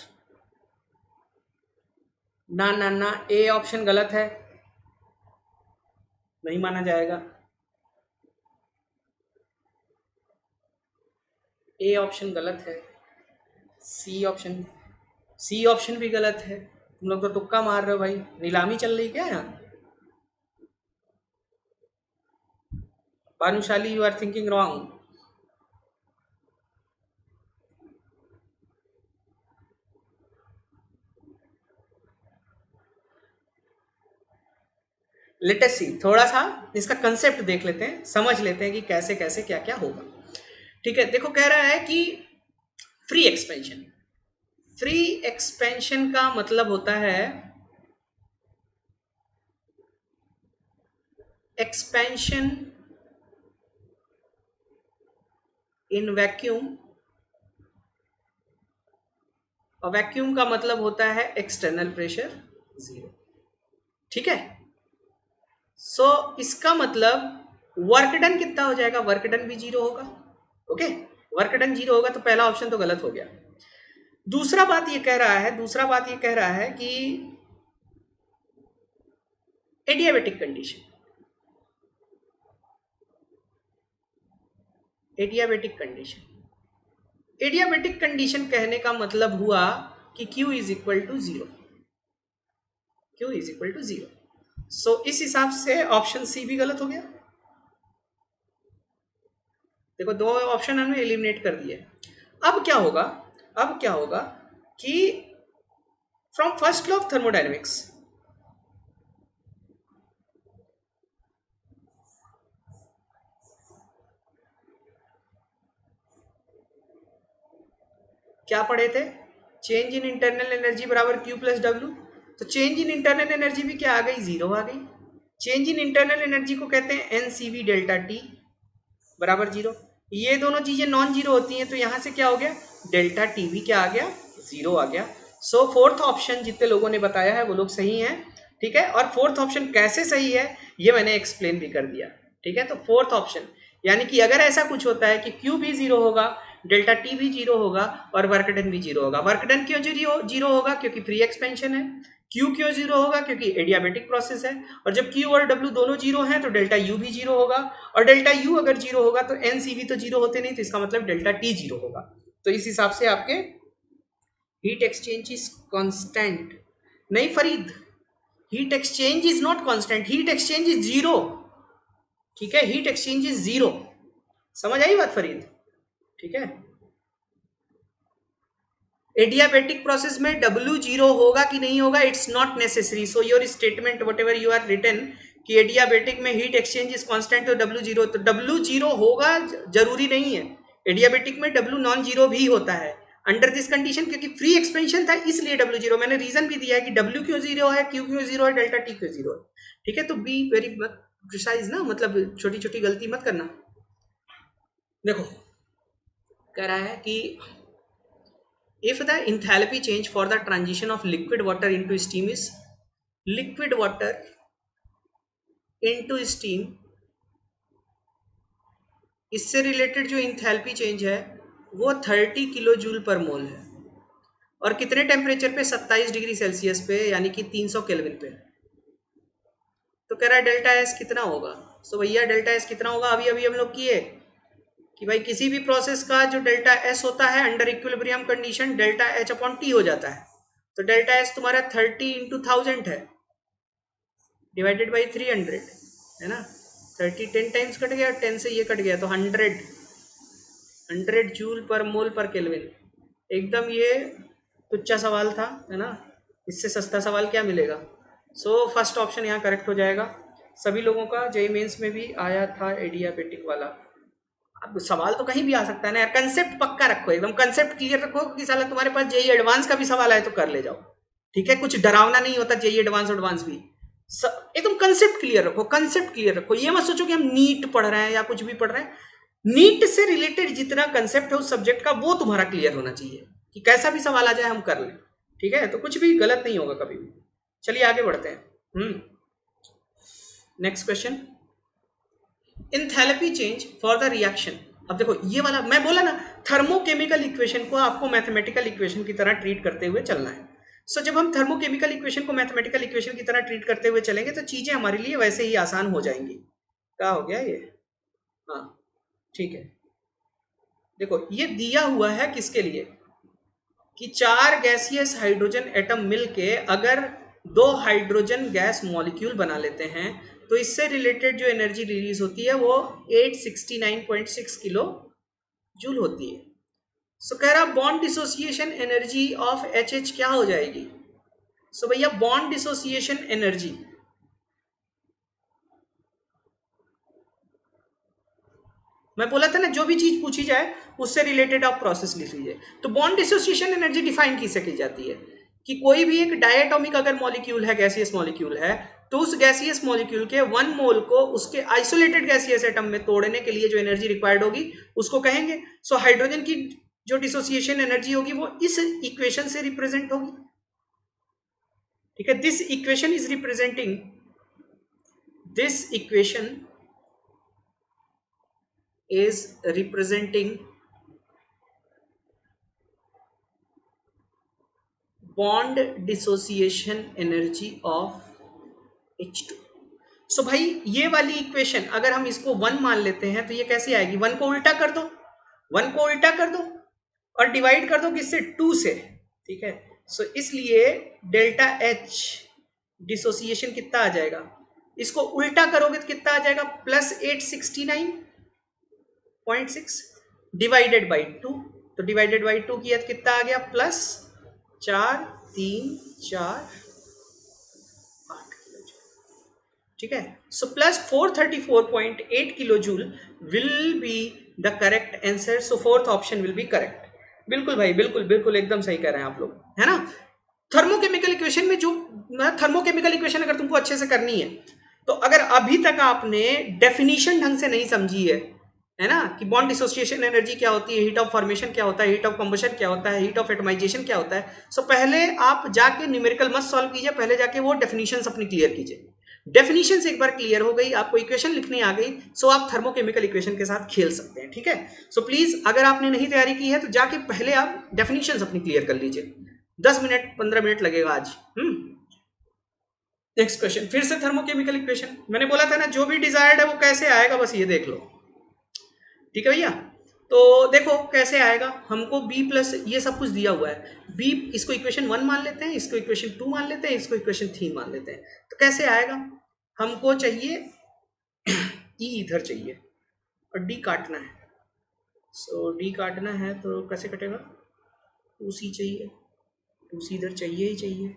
ना ना ना, ए ऑप्शन गलत है, नहीं माना जाएगा। ए ऑप्शन गलत है, सी ऑप्शन भी गलत है। तुम लोग तो तुक्का मार रहे हो भाई, नीलामी चल रही क्या यहाँ। Bhanushali, you are thinking wrong. Let us see, थोड़ा सा इसका कंसेप्ट देख लेते हैं, समझ लेते हैं कि कैसे कैसे क्या क्या होगा। ठीक है, देखो कह रहा है कि फ्री एक्सपेंशन, फ्री एक्सपेंशन का मतलब होता है एक्सपेंशन इन वैक्यूम, और वैक्यूम का मतलब होता है एक्सटर्नल प्रेशर 0। ठीक है, सो इसका मतलब वर्क डन कितना हो जाएगा, वर्क डन भी 0 होगा। ओके, वर्क डन 0 होगा, तो पहला ऑप्शन तो गलत हो गया। दूसरा बात ये कह रहा है कि एडियाबेटिक कंडीशन, एडियाबेटिक कंडीशन कहने का मतलब हुआ कि Q इज इक्वल टू 0, सो इस हिसाब से ऑप्शन सी भी गलत हो गया। देखो दो ऑप्शन हमने एलिमिनेट कर दिए। अब क्या होगा कि from first law of thermodynamics, क्या पढ़े थे, चेंज इन इंटरनल एनर्जी बराबर Q प्लस W। तो चेंज इन इंटरनल एनर्जी भी क्या आ गई, 0 आ गई। चेंज इन इंटरनल एनर्जी को कहते हैं NCV डेल्टा T बराबर 0। ये दोनों चीजें नॉन जीरो होती हैं, तो यहां से क्या हो गया, डेल्टा टी भी क्या आ गया, 0 आ गया। सो फोर्थ ऑप्शन जितने लोगों ने बताया है वो लोग सही हैं। ठीक है, और फोर्थ ऑप्शन कैसे सही है ये मैंने एक्सप्लेन भी कर दिया। ठीक है, तो फोर्थ ऑप्शन यानी कि अगर ऐसा कुछ होता है कि Q भी 0 होगा, डेल्टा टी भी 0 होगा और वर्क डन भी 0 होगा। वर्क डन क्यों 0 होगा, क्योंकि फ्री एक्सपेंशन है। Q क्यों 0 होगा, क्योंकि एडियाबेटिक प्रोसेस है। और जब Q और W दोनों 0 हैं तो डेल्टा U भी 0 होगा, और डेल्टा U अगर 0 होगा तो NCV तो 0 होते नहीं, तो इसका मतलब डेल्टा T 0 होगा। तो इस हिसाब से आपके हीट एक्सचेंज इज कांस्टेंट। नहीं Farid, heat exchange is not constant, heat exchange is zero. ठीक है, हीट एक्सचेंज इज जीरो। समझ आई बात फरीद? ठीक है, एडियाबेटिक प्रोसेस में W जीरो होगा कि नहीं होगा, it's not necessary. So your statement whatever you are written कि एडियाबेटिक में हीट एक्सचेंज इज कांस्टेंट तो W जीरो, तो W जीरो होगा जरूरी नहीं है। एडियाबेटिक में W नॉन जीरो भी होता है अंडर दिस कंडीशन, क्योंकि फ्री एक्सपेंशन था इसलिए W जीरो। मैंने रीजन भी दिया है कि W क्यों जीरो है, Q क्यों जीरो है, डेल्टा T क्यों जीरो है। ठीक है, तो बी वेरी प्रिसाइज ना, मतलब छोटी छोटी गलती मत करना। देखो कह रहा है कि if the enthalpy change for the transition of liquid water into steam is liquid water into steam, इससे रिलेटेड जो इंथैल्पी चेंज है वो 30 किलो जूल पर मोल है, और कितने टेम्परेचर पे, 27 डिग्री सेल्सियस पे, यानी कि 300 केल्विन पे। तो कह रहा है डेल्टा एस कितना होगा। सो भैया डेल्टा एस कितना होगा, अभी अभी हम लोग किए कि भाई किसी भी प्रोसेस का जो डेल्टा एस होता है under equilibrium condition delta H upon T हो जाता है। तो डेल्टा एस तुम्हारा 30 इंटू 1000 है डिवाइडेड बाई 300 है ना। 30 10 टाइम्स कट गया, 10 से ये कट गया तो 100 joule per mole per kelvin. एकदम ये तुच्चा सवाल था है ना, इससे सस्ता सवाल क्या मिलेगा। सो फर्स्ट ऑप्शन यहाँ करेक्ट हो जाएगा। सभी लोगों का जेईई मेंस में भी आया था एडियाबेटिक वाला। अब सवाल तो कहीं भी आ सकता है ना यार, कंसेप्ट पक्का रखो, एकदम कंसेप्ट क्लियर रखो कि साला तुम्हारे पास जेईई एडवांस का भी सवाल आए तो कर ले जाओ। ठीक है, कुछ डरावना नहीं होता जेईई एडवांस एडवांस भी। एकदम कंसेप्ट क्लियर रखो, कंसेप्ट क्लियर रखो। ये मत सोचो कि हम नीट पढ़ रहे हैं या कुछ भी पढ़ रहे हैं। नीट से रिलेटेड जितना कंसेप्ट है उस सब्जेक्ट का वो तुम्हारा क्लियर होना चाहिए कि कैसा भी सवाल आ जाए हम कर लें। ठीक है, तो कुछ भी गलत नहीं होगा कभी भी। चलिए आगे बढ़ते हैं। Next question, enthalpy change for the reaction. अब देखो ये वाला मैं बोला ना, थर्मोकेमिकल इक्वेशन को आपको मैथमेटिकल इक्वेशन की तरह ट्रीट करते हुए चलना है। सो जब हम थर्मोकेमिकल इक्वेशन को मैथमेटिकल इक्वेशन की तरह ट्रीट करते हुए चलेंगे तो चीजें हमारे लिए वैसे ही आसान हो जाएंगी। क्या हो गया ये, हाँ ठीक है। देखो ये दिया हुआ है किसके लिए कि 4 गैसियस हाइड्रोजन एटम मिलके अगर 2 हाइड्रोजन गैस मॉलिक्यूल बना लेते हैं तो इससे रिलेटेड जो एनर्जी रिलीज होती है वो 869.6 किलो जूल होती है। सो कह रहा bond dissociation energy of H क्या हो जाएगी। सो भैया बॉन्ड डिसोसिएशन एनर्जी, मैं बोला था ना जो भी चीज पूछी जाए उससे रिलेटेड आप प्रोसेस लिख लीजिए। तो बॉन्ड डिसोसिएशन एनर्जी डिफाइन किससे की जाती है कि कोई भी एक डायटोमिक अगर मॉलिक्यूल है, गैसियस मॉलिक्यूल है, तो उस गैसियस मॉलिक्यूल के 1 मोल को उसके आइसोलेटेड गैसियस एटम में तोड़ने के लिए जो एनर्जी रिक्वायर्ड होगी उसको कहेंगे। सो हाइड्रोजन की जो डिसोसिएशन एनर्जी होगी वो इस इक्वेशन से रिप्रेजेंट होगी। ठीक है, this equation is representing, this equation is representing bond dissociation energy of H2। सो भाई ये वाली इक्वेशन अगर हम इसको 1 मान लेते हैं तो ये कैसे आएगी, 1 को उल्टा कर दो, 1 को उल्टा कर दो और डिवाइड कर दो किससे, 2 से। ठीक है, सो इसलिए डेल्टा H डिसोसिएशन कितना आ जाएगा, इसको उल्टा करोगे तो कितना आ जाएगा, +869.6 डिवाइडेड बाई 2। तो डिवाइडेड बाई 2 किया तो कितना आ गया, +4 3 4 8 किलो जूल। ठीक है, सो +434.8 kilo joule will be the correct answer. So fourth option will be correct. बिल्कुल भाई, बिल्कुल बिल्कुल एकदम सही कह रहे हैं आप लोग, है ना। थर्मोकेमिकल इक्वेशन में जो थर्मोकेमिकल इक्वेशन अगर तुमको अच्छे से करनी है तो अगर अभी तक आपने डेफिनेशन ढंग से नहीं समझी है ना, कि बॉन्ड डिसोसिएशन एनर्जी क्या होती है, हीट ऑफ फॉर्मेशन क्या होता है, हीट ऑफ कंबशन क्या होता है, हीट ऑफ एटमाइजेशन क्या होता है, सो पहले आप जाके न्यूमेरिकल मत सॉल्व कीजिए, पहले जाके वो डेफिनेशंस अपनी क्लियर कीजिए। डेफिनेशंस एक बार क्लियर हो गई, आपको इक्वेशन लिखनी आ गई, सो आप थर्मोकेमिकल इक्वेशन के साथ खेल सकते हैं। ठीक है, सो प्लीज अगर आपने नहीं तैयारी की है तो जाके पहले आप डेफिनेशंस अपनी क्लियर कर लीजिए। 10 मिनट 15 मिनट लगेगा आज। नेक्स्ट क्वेश्चन, फिर से थर्मोकेमिकल इक्वेशन। मैंने बोला था ना जो भी डिजायर्ड है वो कैसे आएगा, बस ये देख लो। ठीक है भैया, तो देखो कैसे आएगा, हमको b प्लस ये सब कुछ दिया हुआ है, b इसको इक्वेशन 1 मान लेते हैं, इसको इक्वेशन 2 मान लेते हैं, इसको इक्वेशन 3 मान लेते हैं। तो कैसे आएगा, हमको चाहिए e इधर चाहिए और d काटना है। सो d काटना है तो कैसे कटेगा, 2c चाहिए, 2c इधर चाहिए ही चाहिए,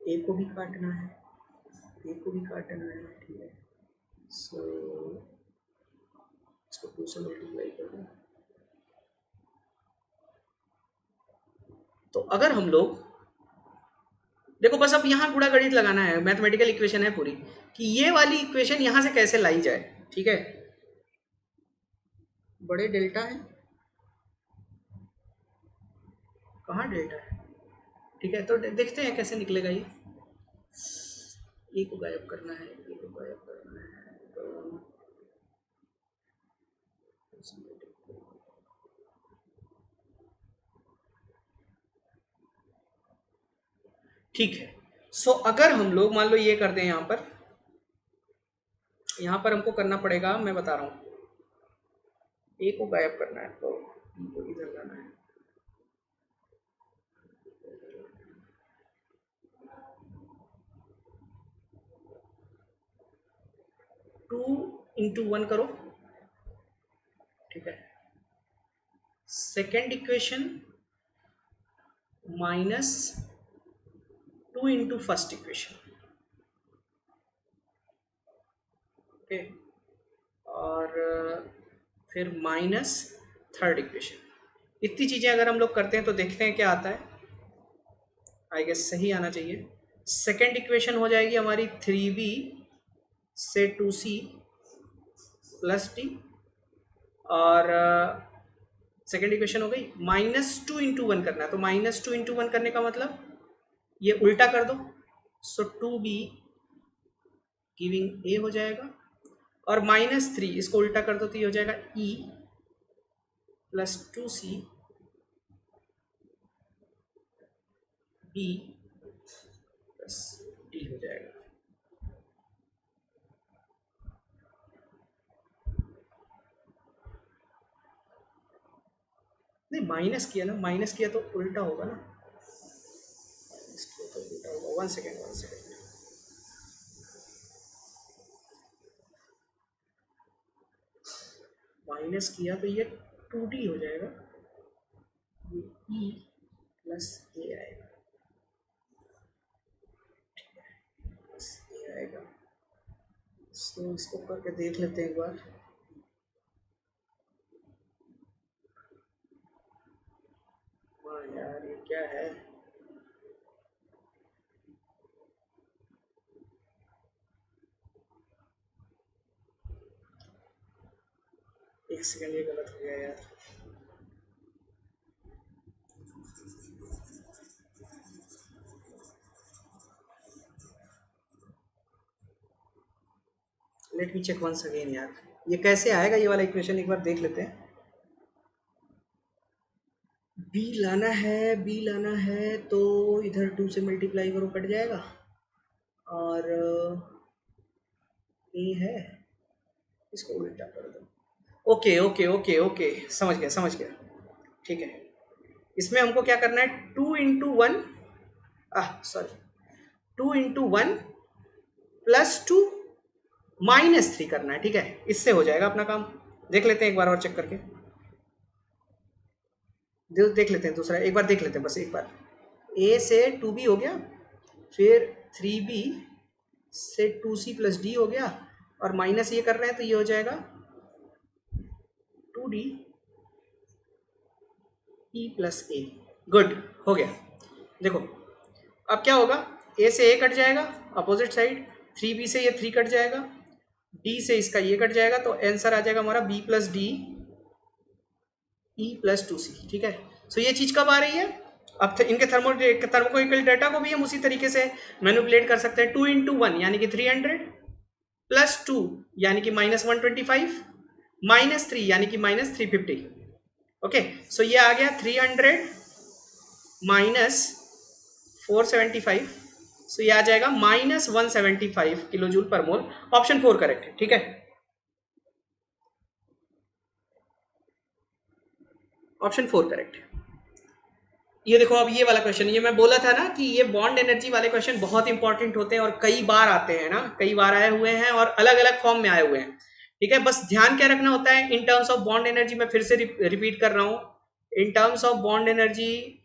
a को भी काटना है, a को भी काटना है, ठीक है। सो इसको 2 से मल्टीप्लाई कर दो। तो अगर हम लोग देखो, बस अब यहाँ गुणा गणित लगाना है, मैथमेटिकल इक्वेशन है पूरी कि ये वाली इक्वेशन यहाँ से कैसे लाई जाए, ठीक है। बड़े डेल्टा है, कहाँ डेल्टा है, ठीक है। तो देखते हैं कैसे निकलेगा ये को गायब करना है, ये को गायब करना है, तो ठीक है। सो अगर हम लोग मान लो ये कर दें, यहाँ पर हमको करना पड़ेगा, मैं बता रहा हूँ, ए को गायब करना है तो को इधर लाना है, टू इंटू 1 करो, ठीक है। Second equation minus 2 into first equation, okay. और फिर माइनस थर्ड इक्वेशन। इतनी चीज़ें अगर हम लोग करते हैं तो देखते हैं क्या आता है, आई गेस सही आना चाहिए। सेकेंड इक्वेशन हो जाएगी हमारी 3b से 2c प्लस डी, और सेकेंड इक्वेशन हो गई। -2 इंटू 1 करना है, तो -2 इंटू 1 करने का मतलब ये उल्टा कर दो, सो 2b गिविंग a हो जाएगा, और -3 इसको उल्टा कर दो तो ये हो जाएगा e plus 2c b plus d हो जाएगा। नहीं, माइनस किया ना, माइनस किया तो उल्टा होगा ना, तो उल्टा होगा। वन सेकेंड माइनस किया तो ये 2d हो जाएगा, ये e प्लस a आएगा, प्लस a आएगा। तो इसको करके देख लेते हैं एक बार। हाँ यार, ये क्या है, एक सेकेंड, ये गलत हो गया यार। Let me check once again यार, ये कैसे आएगा ये वाला इक्वेशन, एक बार देख लेते हैं। b लाना है तो इधर 2 से मल्टीप्लाई करो, कट जाएगा, और a है, इसको उल्टा कर दो। ओके ओके ओके ओके, समझ गया, ठीक है। इसमें हमको क्या करना है, 2 इंटू 1 सॉरी 2 इंटू 1 प्लस 2 -3 करना है, ठीक है। इससे हो जाएगा अपना काम। देख लेते हैं एक बार और चेक करके, देख लेते हैं दूसरा, एक बार देख लेते हैं, बस एक बार। a से 2b हो गया, फिर 3b से 2c प्लस d हो गया, और माइनस ये कर रहे हैं तो ये हो जाएगा 2d e plus a। Good, हो गया। देखो अब क्या होगा, a से a कट जाएगा अपोजिट साइड, 3b से ये 3 कट जाएगा, d से इसका ये कट जाएगा, तो आंसर आ जाएगा हमारा b plus D e plus 2c, ठीक है। सो ये चीज़ कब आ रही है, अब इनके थर्मोइक्वल डेटा को भी हम उसी तरीके से मैनिपुलेट कर सकते हैं। 2 इंटू 1 यानी कि 300, प्लस 2 यानी कि -125, -3 यानी कि -350। ओके, सो ये आ गया 300 माइनस 475, सो ये आ जाएगा -175 किलो जूल पर मोल। ऑप्शन 4 करेक्ट है, ठीक है। ऑप्शन 4 करेक्ट है। ये देखो, अब ये वाला क्वेश्चन, ये मैं बोला था ना कि ये बॉन्ड एनर्जी वाले क्वेश्चन बहुत इंपॉर्टेंट होते हैं और कई बार आते हैं ना, कई बार आए हुए हैं और अलग अलग फॉर्म में आए हुए हैं। ठीक है, बस ध्यान क्या रखना होता है in terms of bond energy, मैं फिर से रिपीट कर रहा हूं, in terms of bond energy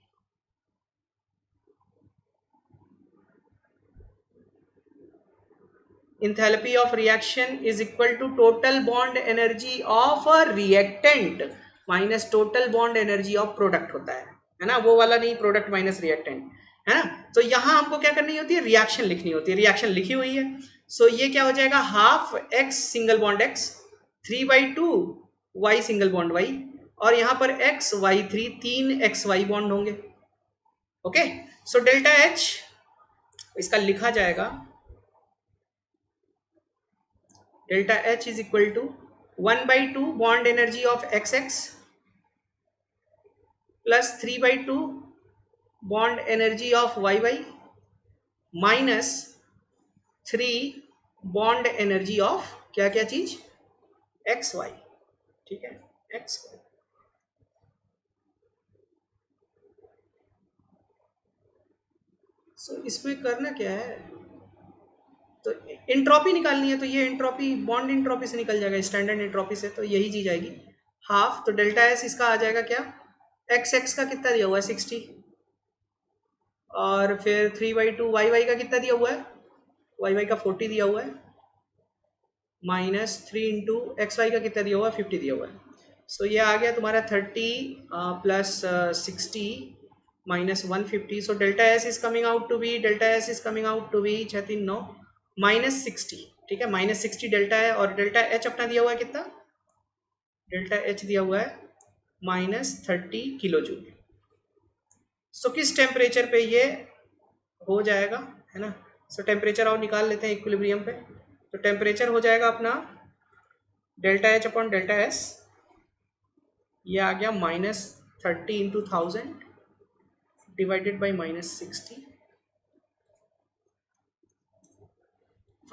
enthalpy of reaction is equal to total bond energy of a reactant minus total bond energy of product होता है ना, वो वाला नहीं, प्रोडक्ट माइनस रिएक्टेंट, है ना। तो यहां हमको क्या करनी होती है, रिएक्शन लिखनी होती है, रिएक्शन लिखी हुई है। सो ये क्या हो जाएगा, half X single bond X, 3/2 Y single bond Y, और यहां पर X Y 3, 3 X Y bond होंगे। ओके, सो डेल्टा एच इसका लिखा जाएगा, delta H is equal to 1/2 bond energy of XX plus 3/2 bond energy of YY minus 3 bond energy of क्या क्या चीज, XY। ठीक है, XY। सो इसमें करना क्या है, तो इंट्रॉपी निकालनी है, तो ये इंट्रॉपी बॉन्ड इंट्रॉपी से निकल जाएगा, स्टैंडर्ड इंट्रॉपी से, तो यही चीज आएगी हाफ। तो डेल्टा एस इसका आ जाएगा क्या, एक्स एक्स का कितना दिया हुआ है 60, और फिर 3/2 वाई वाई का कितना दिया हुआ है, वाई वाई का 40 दिया हुआ है, माइनस 3 इंटू एक्स वाई का कितना दिया हुआ है, 50 दिया हुआ है। सो ये आ गया तुम्हारा 30 plus 60 minus 150। So delta S is coming out to be, delta S is coming out to be 639 minus 60। ठीक है, माइनस 60 डेल्टा है, और डेल्टा एच अपना दिया हुआ है कितना, डेल्टा एच दिया हुआ है माइनस 30 किलो जूल। सो किस टेम्परेचर पे ये हो जाएगा, है ना। सो टेम्परेचर और निकाल लेते हैं इक्विलिब्रियम पे, तो टेम्परेचर हो जाएगा अपना delta H upon delta S, ये आ गया -30 into 1000 divided by -60,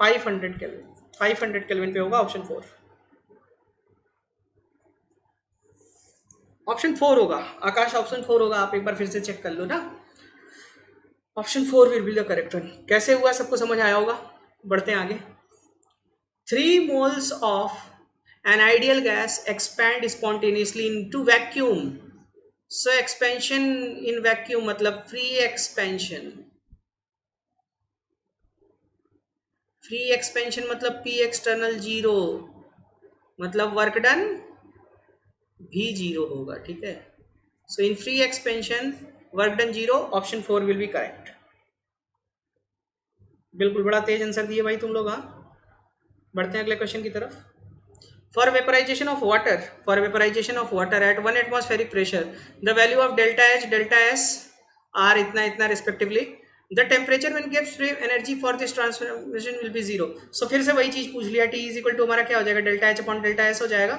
500 kelvin, 500 kelvin पे होगा ऑप्शन 4। ऑप्शन 4 होगा आकाश, ऑप्शन 4 होगा, आप एक बार फिर से चेक कर लो ना, option 4 will be the correct one. कैसे हुआ सबको समझ आया होगा, बढ़ते हैं आगे। 3 moles of an ideal gas expand spontaneously into vacuum. So expansion in vacuum मतलब free expansion, फ्री एक्सपेंशन मतलब P एक्सटर्नल 0, मतलब वर्क डन भी 0 होगा। ठीक है, so in free expansion work done 0, option 4 will be correct. बिल्कुल, बड़ा तेज answer दिए भाई तुम लोग। हाँ, बढ़ते हैं अगले क्वेश्चन की तरफ। For vaporization of water at 1 atmospheric pressure, the value of delta H, delta S are इतना इतना respectively. The temperature when gives free energy for this transformation will be 0. So फिर से वही चीज पूछ लिया, T इज इक्वल टू हमारा क्या हो जाएगा, delta H upon delta S हो जाएगा।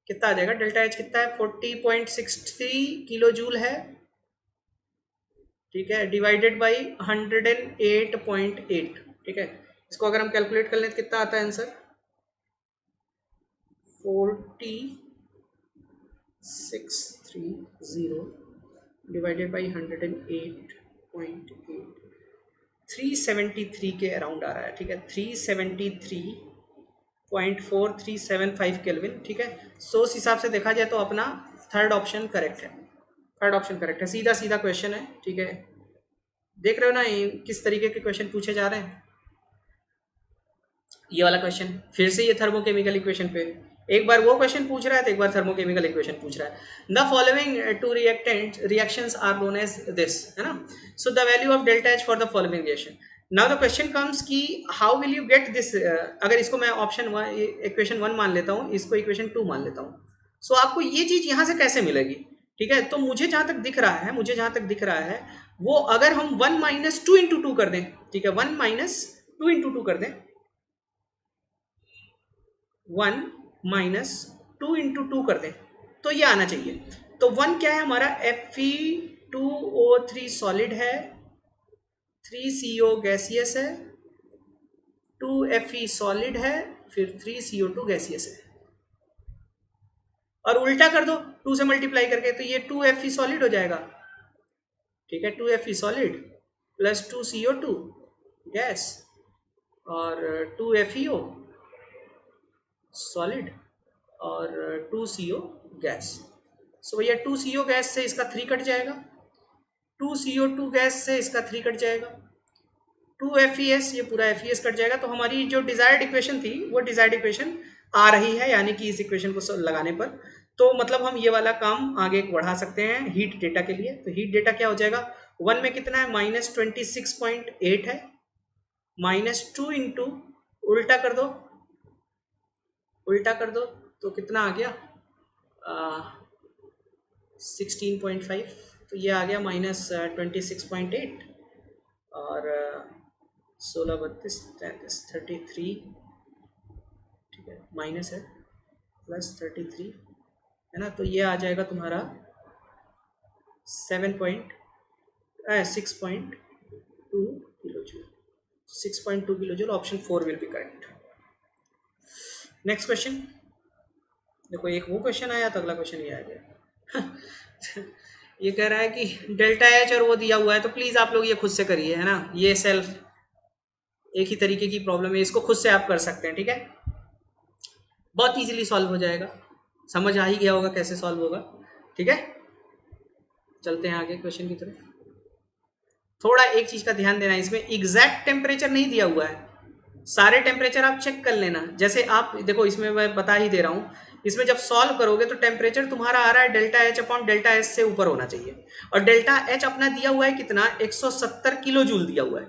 कितना आ जाएगा, डेल्टा एच कितना है 40.63 किलो जूल है। ठीक है, डिवाइडेड बाई 108.8। ठीक है, इसको अगर हम कैलकुलेट कर लें तो कितना आता है आंसर, 4630 डिवाइडेड बाई 108.8, 373 के अराउंड आ रहा है। ठीक है, 373.4375 केल्विन। ठीक है, सो उस हिसाब से देखा जाए तो अपना थर्ड ऑप्शन करेक्ट है, थर्ड ऑप्शन करेक्ट है, सीधा सीधा क्वेश्चन है। ठीक है, देख रहे हो ना किस तरीके के क्वेश्चन पूछे जा रहे हैं। ये वाला क्वेश्चन फिर से ये थर्मोकेमिकल इक्वेशन पे, एक बार वो क्वेश्चन पूछ रहा है तो एक बार थर्मोकेमिकल इक्वेशन पूछ रहा है। The following two reactions are known as this, है ना। So the value of delta H for the following reaction. Now the question comes कि how will you get this, अगर इसको मैं ऑप्शन इक्वेशन 1 मान लेता हूँ, इसको इक्वेशन 2 मान लेता हूँ, सो आपको ये चीज यहाँ से कैसे मिलेगी। ठीक है, तो मुझे जहां तक दिख रहा है, वो अगर हम 1 - 2 × 2 कर दें, ठीक है, 1 - 2 × 2 कर दें, 1 - 2 × 2 कर दें, तो ये आना चाहिए। तो 1 क्या है हमारा, Fe2O3 सॉलिड है, 3CO गैसियस है, 2Fe सॉलिड है, फिर 3CO2 गैसियस है। और उल्टा कर दो, 2 से मल्टीप्लाई करके, तो ये 2Fe सॉलिड हो जाएगा, ठीक है, 2Fe solid plus 2CO2 gas और 2FeO सॉलिड और 2CO गैस। सो भैया 2CO गैस से इसका 3 कट जाएगा, 2CO2 गैस से इसका 3 कट जाएगा, 2FeS, ये पूरा FeS कट जाएगा। तो हमारी जो डिजायर्ड इक्वेशन थी वो डिजायर्ड इक्वेशन आ रही है, यानी कि इस इक्वेशन को लगाने पर तो मतलब हम ये वाला काम आगे बढ़ा सकते हैं हीट डेटा के लिए। तो हीट डेटा क्या हो जाएगा, 1 में कितना है -26.8 है, -2 इंटू उल्टा कर दो, उल्टा कर दो तो कितना आ गया 16.5, तो ये आ गया -26.8 और 16 32 33, ठीक है, माइनस है प्लस 33 है ना, तो ये आ जाएगा तुम्हारा 6.2 kilo joule, 6.2 kilo joule. Option 4 will be correct. Next question देखो, एक वो क्वेश्चन आया था, अगला क्वेश्चन ये आ गया ये कह रहा है कि डेल्टा एच और वो दिया हुआ है, तो प्लीज आप लोग ये खुद से करिए, है ना, ये सेल्फ एक ही तरीके की प्रॉब्लम है, इसको खुद से आप कर सकते हैं, ठीक है, बहुत इजीली सॉल्व हो जाएगा, समझ आ ही गया होगा कैसे सॉल्व होगा, ठीक है। चलते हैं आगे क्वेश्चन की तरफ। थोड़ा एक चीज का ध्यान देना है, इसमें एग्जैक्ट टेम्परेचर नहीं दिया हुआ है, सारे टेम्परेचर आप चेक कर लेना। जैसे आप देखो, इसमें मैं बता ही दे रहा हूँ, इसमें जब सॉल्व करोगे तो टेम्परेचर तुम्हारा आ रहा है delta H upon delta S से ऊपर होना चाहिए, और डेल्टा एच अपना दिया हुआ है कितना 170 किलो जूल दिया हुआ है,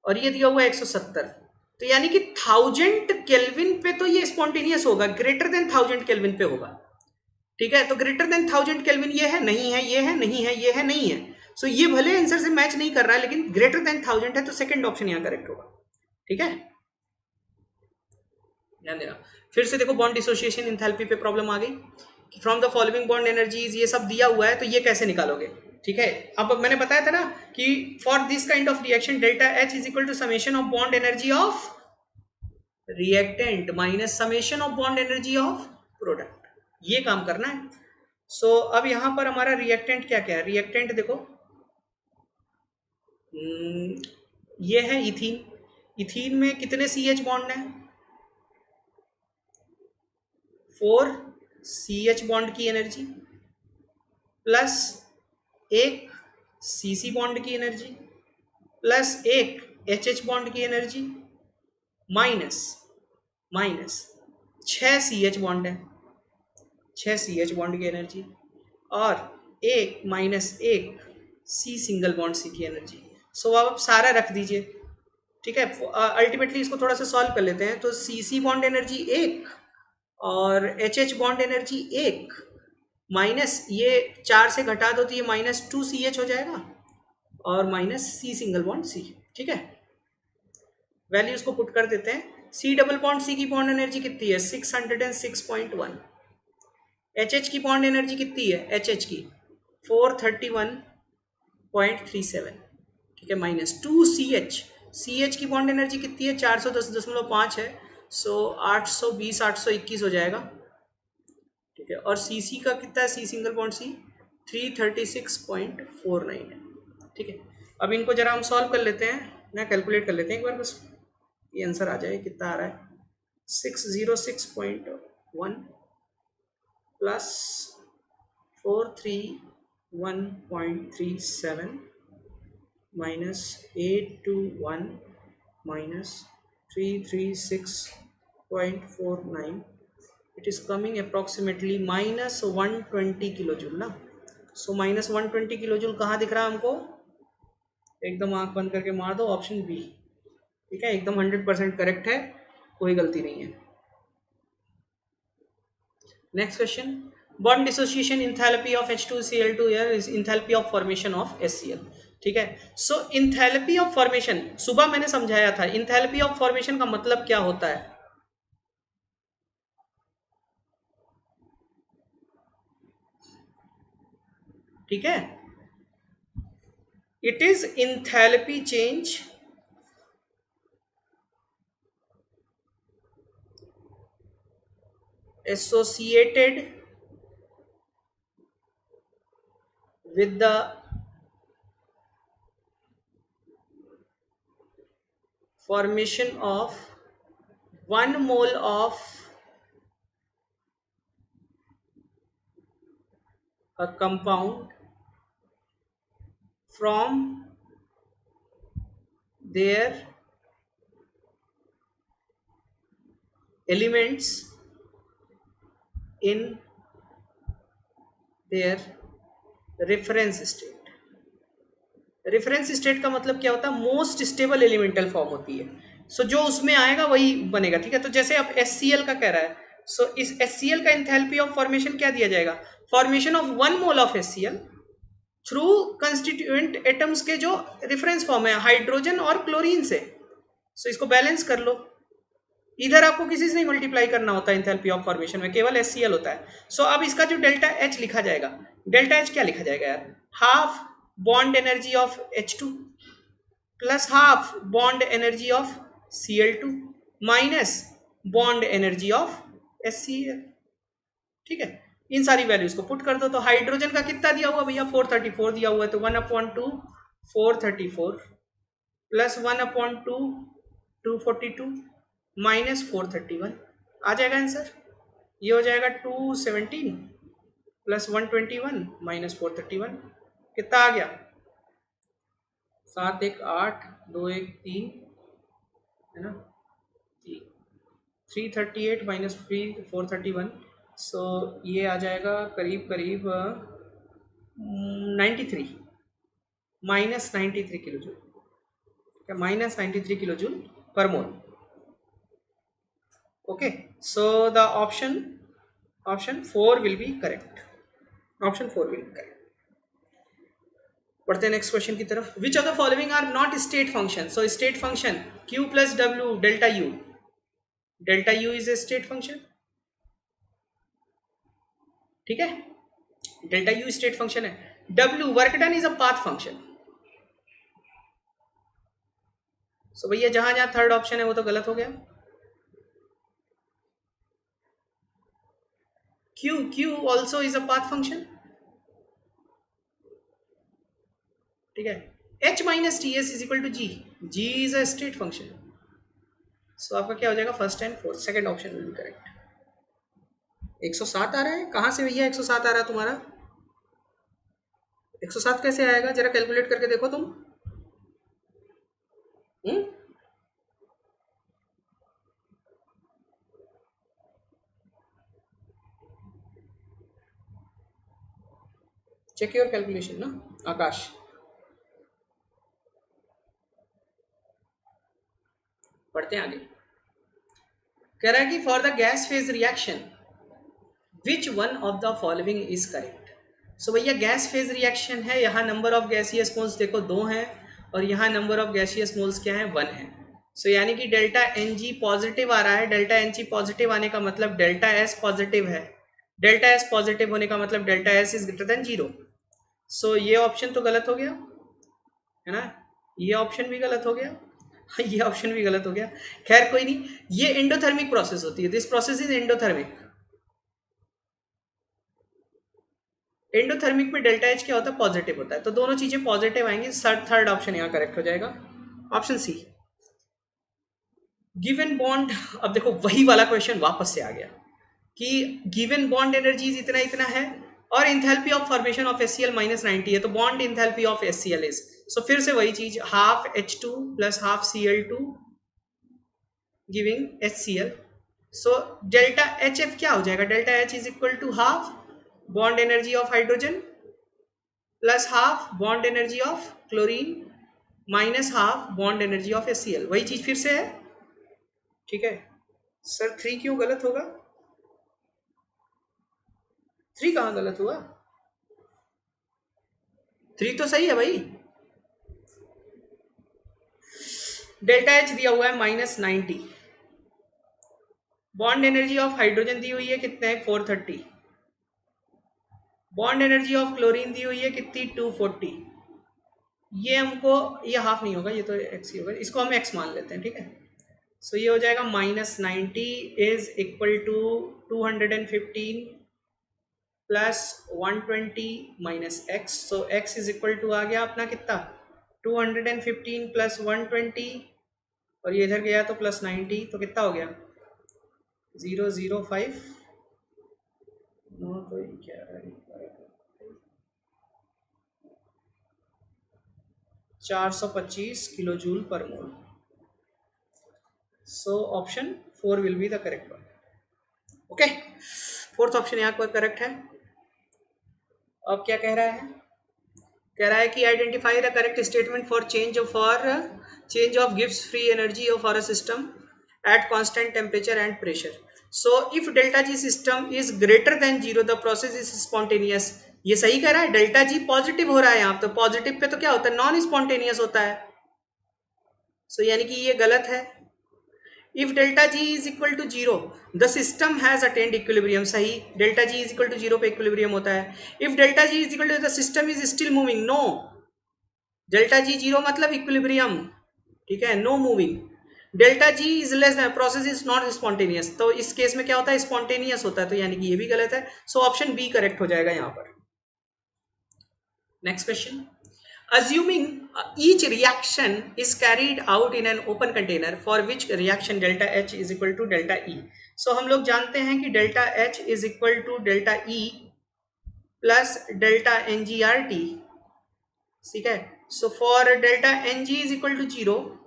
और ये दिया हुआ है 170, तो यानी कि 1000 केल्विन पे तो ये स्पॉन्टेनियस होगा, ग्रेटर देन 1000 केल्विन पे होगा, ठीक है। तो ग्रेटर देन 1000 केल्विन ये है नहीं है, ये है नहीं है, ये है नहीं है, सो ये भले आंसर से मैच नहीं कर रहा है, लेकिन ग्रेटर देन 1000 है, तो सेकंड ऑप्शन यहाँ करेक्ट होगा, ठीक है, ध्यान देना। फिर से देखो, बॉन्ड डिसोसिएशन इंथैल्पी पे प्रॉब्लम आ गई कि from the following bond energies, ये सब दिया हुआ है, तो ये कैसे निकालोगे, ठीक है। अब मैंने बताया था ना कि for this kind of reaction delta H is equal to summation of bond energy of reactant minus summation of bond energy of product, ये काम करना है। सो अब यहां पर हमारा रिएक्टेंट क्या क्या है, रिएक्टेंट देखो ये है इथीन, इथीन में कितने CH बॉन्ड हैं, 4 CH बॉन्ड की एनर्जी प्लस एक CC बॉन्ड की एनर्जी प्लस एक HH बॉन्ड की एनर्जी माइनस 6 CH बॉन्ड है, 6 CH बॉन्ड की एनर्जी और एक माइनस एक C सिंगल बॉन्ड C की एनर्जी। सो अब आप सारा रख दीजिए, ठीक है। अल्टीमेटली इसको थोड़ा सा सॉल्व कर लेते हैं, तो CC बॉन्ड एनर्जी एक और HH बॉन्ड एनर्जी एक माइनस ये 4 से घटा दो तो ये -2CH हो जाएगा और minus C single bond C, ठीक है। वैल्यूज को पुट कर देते हैं, C डबल बॉन्ड C की बॉन्ड एनर्जी कितनी है 606.1, HH की बॉन्ड एनर्जी कितनी है HH की 431.37, ठीक है, -2CH, CH की बॉन्ड एनर्जी कितनी है 410.5 है, सो 820 821 हो जाएगा, ठीक है। और CC का कितना है, C सिंगल बॉन्ड C 336.49 है, ठीक है। अब इनको जरा हम सॉल्व कर लेते हैं, ना कैलकुलेट कर लेते हैं एक बार, बस ये आंसर आ जाए कितना आ रहा है 606.1 plus 431.37 minus 821 minus 336.49, it is coming approximately -120 kilo joule ना। सो -120 किलो जूल कहाँ दिख रहा है हमको, एकदम आंख बंद करके मार दो, ऑप्शन बी, ठीक है, एकदम 100% करेक्ट है, कोई गलती नहीं है। Next question, bond dissociation enthalpy of H2Cl2 is enthalpy of formation of HCl, ठीक है। सो इंथैल्पी ऑफ फॉर्मेशन सुबह मैंने समझाया था, इंथैल्पी ऑफ फॉर्मेशन का मतलब क्या होता है, ठीक है, it is enthalpy change associated with the formation of 1 mole of a compound from their elements in their reference state. Reference state का मतलब क्या होता है? मोस्ट स्टेबल एलिमेंटल फॉर्म होती है। सो जो उसमें आएगा वही बनेगा, ठीक है। तो जैसे अब HCl का कह रहा है, सो इस HCl का एंथैल्पी ऑफ फॉर्मेशन क्या दिया जाएगा? Formation of 1 mole of HCl through constituent atoms के जो रेफरेंस फॉर्म है हाइड्रोजन और क्लोरीन से। सो इसको बैलेंस कर लो। इधर आपको किसी से नहीं मल्टीप्लाई करना होता है एंथैल्पी ऑफ फॉर्मेशन में, केवल HCl होता है। सो अब इसका जो डेल्टा H लिखा जाएगा, डेल्टा H क्या लिखा जाएगा यार? Half bond energy of H2 plus half bond energy of Cl2 minus bond energy of HCl, ठीक है। इन सारी वैल्यूज को पुट कर दो। तो हाइड्रोजन का कितना दिया हुआ भैया? 434 दिया हुआ है। तो 1/2 434 प्लस 1/2 242 माइनस 431 आ जाएगा आंसर। ये हो जाएगा 217 प्लस 121 माइनस 431, कितना आ गया? 7 1 8 2 1 3 है ना, 338 माइनस 431। सो ये आ जाएगा करीब करीब 93 माइनस 93 किलो जूल, क्या minus 93 kilo joule per mole. Okay, so the option 4 will be correct. Option 4 will be correct. पढ़ते हैं नेक्स्ट क्वेश्चन की तरफ। Which of the following are not state function? So state function Q plus W delta U, delta U is a state function, ठीक है। Delta U state function है। W work done is a path function. सो भैया जहां जहां third option है वो तो गलत हो गया। Q also is a path function, ठीक है। H minus TS is equal to G is a state function. So आपका क्या हो जाएगा? First and fourth, second option will be correct. 107 आ रहा है कहां से भैया? 107 आ रहा है तुम्हारा? 107 कैसे आएगा? जरा कैलकुलेट करके देखो तुम। चेक योर कैलकुलेशन ना आकाश। पढ़ते हैं आगे। कह रहा है कि for the gas phase reaction which one of the following is correct? So भैया गैस फेज रिएक्शन है, यहाँ नंबर ऑफ गैसियस मोल्स देखो 2 हैं और यहाँ नंबर ऑफ गैसियस मोल्स क्या है? 1 है। सो यानी कि डेल्टा Ng पॉजिटिव आ रहा है। डेल्टा Ng पॉजिटिव आने का मतलब डेल्टा S पॉजिटिव है। डेल्टा S पॉजिटिव होने का मतलब delta S is greater then 0। सो ये ऑप्शन तो गलत हो गया है ना, ये ऑप्शन भी गलत हो गया, ये ऑप्शन भी गलत हो गया। खैर कोई नहीं, ये एंडोथर्मिक प्रोसेस होती है। This process is endothermic. Endothermic में डेल्टा H क्या होता है? पॉजिटिव होता है। तो दोनों चीजें पॉजिटिव आएंगी। थर्ड ऑप्शन यहाँ करेक्ट हो जाएगा, ऑप्शन सी। गिवन बॉन्ड, अब देखो वही वाला क्वेश्चन वापस से आ गया कि गिवन बॉन्ड एनर्जीज इतना इतना है और enthalpy of formation of HCl minus 90 है। तो bond enthalpy of HCl is, so फिर से वही चीज, half H2 plus half Cl2 giving HCl। So delta HF क्या हो जाएगा? Delta H is equal to half bond energy of hydrogen plus half bond energy of chlorine minus half bond energy of HCl। वही चीज फिर से है, ठीक है। सर 3 क्यों गलत होगा? 3 कहां गलत हुआ? 3 तो सही है भाई। डेल्टा H दिया हुआ है minus 90, bond energy of hydrogen दी हुई है कितने? 430, बॉन्ड एनर्जी ऑफ क्लोरीन दी हुई है कितनी? 240। ये हमको, ये हाफ नहीं होगा, ये तो एक्स ही होगा, इसको हम एक्स मान लेते हैं, ठीक है। सो ये हो जाएगा minus 90 is equal to 215 plus 120 minus X, so X is equal to आ गया अपना कितना 215 प्लस 120 और ये इधर गया तो प्लस 90, तो कितना हो गया 005 नो तो क्या 425 kilo joule per mole. So option 4 will be the correct one. Okay, fourth option यहाँ पर करेक्ट है। अब क्या कह रहा है, कह रहा है कि identify the correct statement for change of gives free energy for a system at constant temperature and pressure. So if delta ji system is greater than zero the process is spontaneous. ये सही कह रहा है, delta G positive हो रहा है यहाँ, तो पॉजिटिव पे तो क्या होता है नॉन स्पॉन्टेनियस होता है। सो यानी कि ये गलत है। If delta G is equal to zero the system has attained equilibrium, सही, delta G is equal to zero पे इक्विलिब्रियम होता है। If delta G is equal to the system is still moving, no, delta G zero मतलब equilibrium, ठीक है, no moving. Delta G is less than process is not spontaneous, तो इस case में क्या होता है स्पॉन्टेनियस होता है, तो यानी कि ये भी गलत है। सो ऑप्शन बी करेक्ट हो जाएगा यहाँ पर। Next question, assuming each reaction is carried out in an open container for which reaction delta H is equal to delta E. So हम लोग जानते हैं कि delta H is equal to delta E plus delta NGRT, ठीक है। So for delta NG is equal to 0,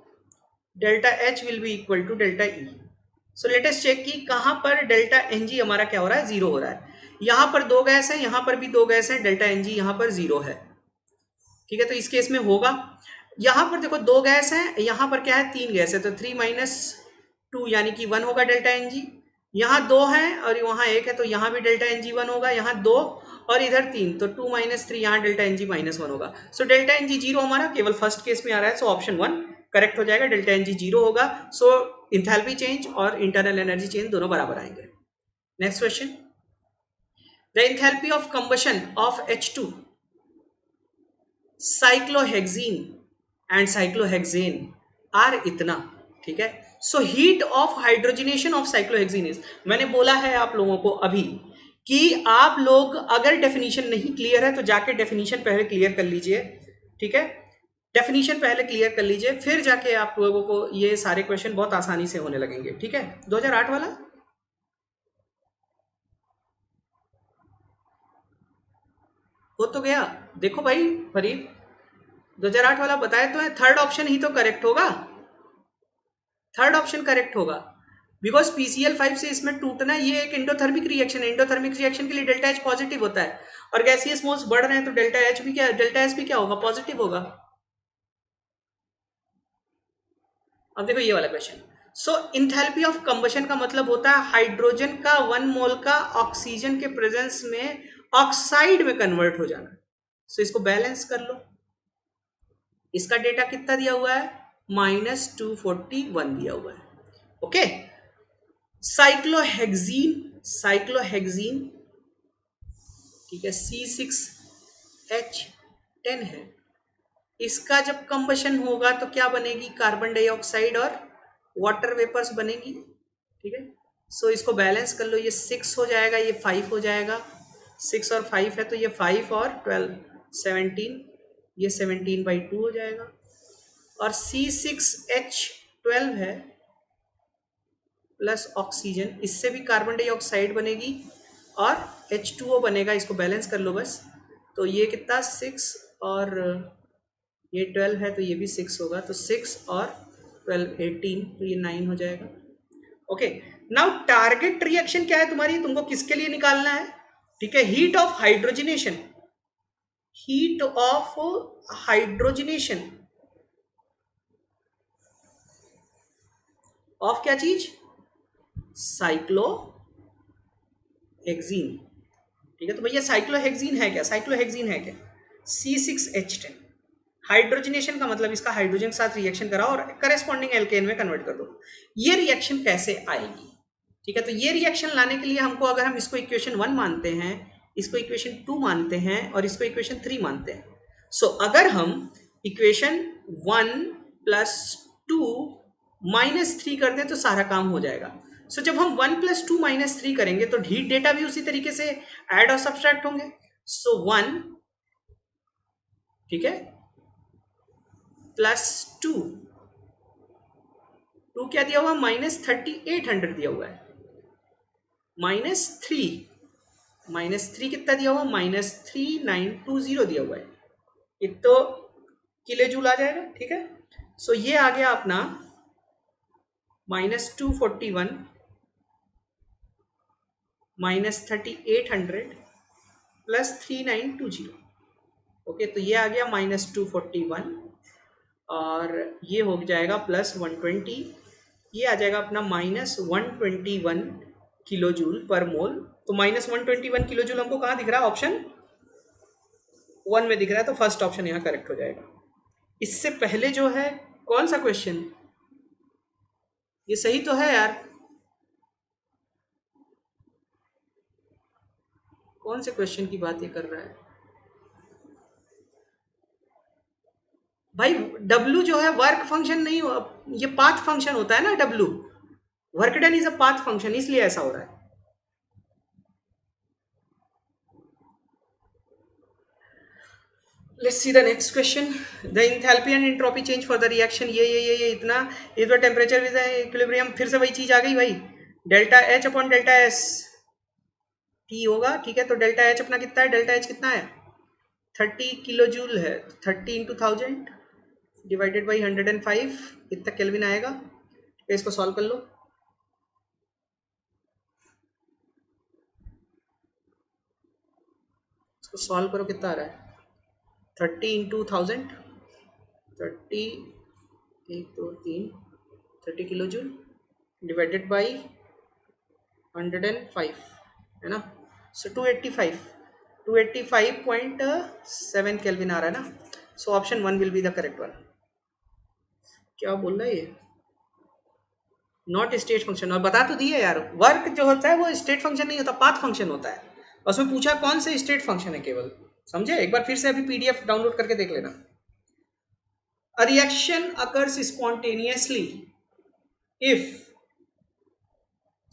delta H will be equal to delta E. So let us check कि कहाँ पर delta NG हमारा क्या हो रहा है, जीरो हो रहा है। यहाँ पर दो गैस है, यहाँ पर भी दो गैस है, डेल्टा NG यहाँ पर जीरो है, ठीक है। तो इस केस में होगा, यहां पर देखो दो गैस हैं, यहां पर क्या है तीन गैस है, तो 3 माइनस 2 यानी कि 1 होगा डेल्टा एन जी। यहाँ दो है और वहां एक है, तो यहाँ भी डेल्टा एन जी 1 होगा, यहाँ दो और इधर 3, तो 2 माइनस 3 यहाँ डेल्टा एन जी माइनस 1 होगा। So delta N G zero हमारा केवल फर्स्ट केस में आ रहा है, सो ऑप्शन 1 करेक्ट हो जाएगा, डेल्टा एन जी जीरो होगा। सो इंथैल्पी चेंज और इंटरनल एनर्जी चेंज दोनों बराबर आएंगे। Next question, the enthalpy of combustion of H2 cyclohexene and cyclohexane are इतना, ठीक है। So heat of hydrogenation of cyclohexene is, मैंने बोला है आप लोगों को अभी कि आप लोग अगर डेफिनेशन नहीं क्लियर है तो जाके डेफिनेशन पहले क्लियर कर लीजिए, ठीक है, डेफिनेशन पहले क्लियर कर लीजिए, फिर जाके आप लोगों को ये सारे क्वेश्चन बहुत आसानी से होने लगेंगे, ठीक है। 2008 वाला हो तो गया, देखो भाई फरीद 2008 वाला बताए तो है, थर्ड ऑप्शन ही तो करेक्ट होगा, थर्ड ऑप्शन करेक्ट होगा, बिकॉज PCl5 से इसमें टूटना, ये एक एंडोथर्मिक रिएक्शन है, एंडोथर्मिक रिएक्शन के लिए डेल्टा H पॉजिटिव होता है, और गैसियस मोल्स बढ़ रहे हैं तो डेल्टा H भी क्या, डेल्टा S भी क्या होगा, पॉजिटिव होगा। अब देखो ये वाला question, so enthalpy of combustion का मतलब होता है हाइड्रोजन का 1 मोल का ऑक्सीजन के प्रेजेंस में ऑक्साइड में कन्वर्ट हो जाना। सो इसको बैलेंस कर लो, इसका डेटा कितना दिया हुआ है -241 दिया हुआ है, ओके। साइक्लोहेक्सीन, साइक्लोहेक्सीन, ठीक है, C6H10 है, इसका जब कंबशन होगा तो क्या बनेगी, कार्बन डाइऑक्साइड और वाटर वेपर्स बनेगी, ठीक है। सो इसको बैलेंस कर लो, ये 6 हो जाएगा, ये 5 हो जाएगा, 6 और 5 है तो ये 5 और 12 17, ये 17/2 हो जाएगा, और C6H12 है प्लस ऑक्सीजन, इससे भी कार्बन डाइऑक्साइड बनेगी और H2O बनेगा, इसको बैलेंस कर लो बस। तो ये कितना 6 और ये 12 है तो ये भी 6 होगा, तो 6 और 12 18, तो ये 9 हो जाएगा, ओके। नाउ टारगेट रिएक्शन क्या है तुम्हारी, तुमको किसके लिए निकालना है, ठीक है, heat of hydrogenation, heat of hydrogenation of क्या चीज, साइक्लोहेक्सीन, ठीक है। तो भैया साइक्लोहेक्सीन है क्या, साइक्लोहेक्सीन है क्या, C6H10, हाइड्रोजनेशन का मतलब इसका हाइड्रोजन के साथ रिएक्शन कराओ और करेस्पॉन्डिंग एल्केन में कन्वर्ट कर दो। ये रिएक्शन कैसे आएगी, ठीक है। तो ये रिएक्शन लाने के लिए हमको, अगर हम इसको इक्वेशन 1 मानते हैं, इसको इक्वेशन 2 मानते हैं और इसको इक्वेशन 3 मानते हैं, सो अगर हम इक्वेशन 1 + 2 - 3 कर दें तो सारा काम हो जाएगा। सो जब हम 1 + 2 - 3 करेंगे तो हीट डेटा भी उसी तरीके से ऐड और सब्सट्रैक्ट होंगे। सो 1, ठीक है, +2, 2 क्या दिया हुआ, -3800 दिया हुआ है, -3, -3 कितना दिया हुआ, -3920 दिया हुआ है, ये तो किलो जूल आ जाएगा। ठीक है, सो ये आ गया अपना -241 -3800 +3920। ओके, तो ये आ गया -241 और ये हो जाएगा +120, ये आ जाएगा अपना -121 किलो जूल पर मोल। तो -121 किलो जूल हमको कहाँ दिख रहा है, ऑप्शन 1 में दिख रहा है, तो फर्स्ट ऑप्शन यहाँ करेक्ट हो जाएगा। इससे पहले जो है कौन सा क्वेश्चन, ये सही तो है यार, कौन से क्वेश्चन की बात ये कर रहा है भाई। W जो है वर्क फंक्शन नहीं हो, ये पाथ फंक्शन होता है ना W, work done is a path function, इसलिए ऐसा हो रहा है। Let's see the next question. The enthalpy and entropy change for the reaction, ये इतना, इस बार टेम्परेचर विद इक्विलिब्रियम, फिर से वही चीज आ गई भाई, delta H upon delta S T होगा। ठीक है, तो डेल्टा एच अपना कितना है, डेल्टा एच कितना है, 30 किलो जूल है, 30 × 1000 डिवाइडेड बाई 105, कितना केल्विन आएगा। ठीक है, इसको सॉल्व कर लो, इसको सॉल्व करो, कितना आ रहा है, 30 × 1000, 30, 1 2 3, 30 किलो जूल डिवाइडेड बाई 105 है ना, सो 285.7 केल्विन आ रहा है ना। So option 1 will be the correct one. क्या बोल रहा है ये, नॉट स्टेट फंक्शन, और बता तो दिए यार, वर्क जो होता है वो स्टेट फंक्शन नहीं होता, पाथ फंक्शन होता है। उसमें पूछा कौन से स्टेट फंक्शन है केवल, समझे, एक बार फिर से अभी पीडीएफ डाउनलोड करके देख लेना। A reaction occurs spontaneously if,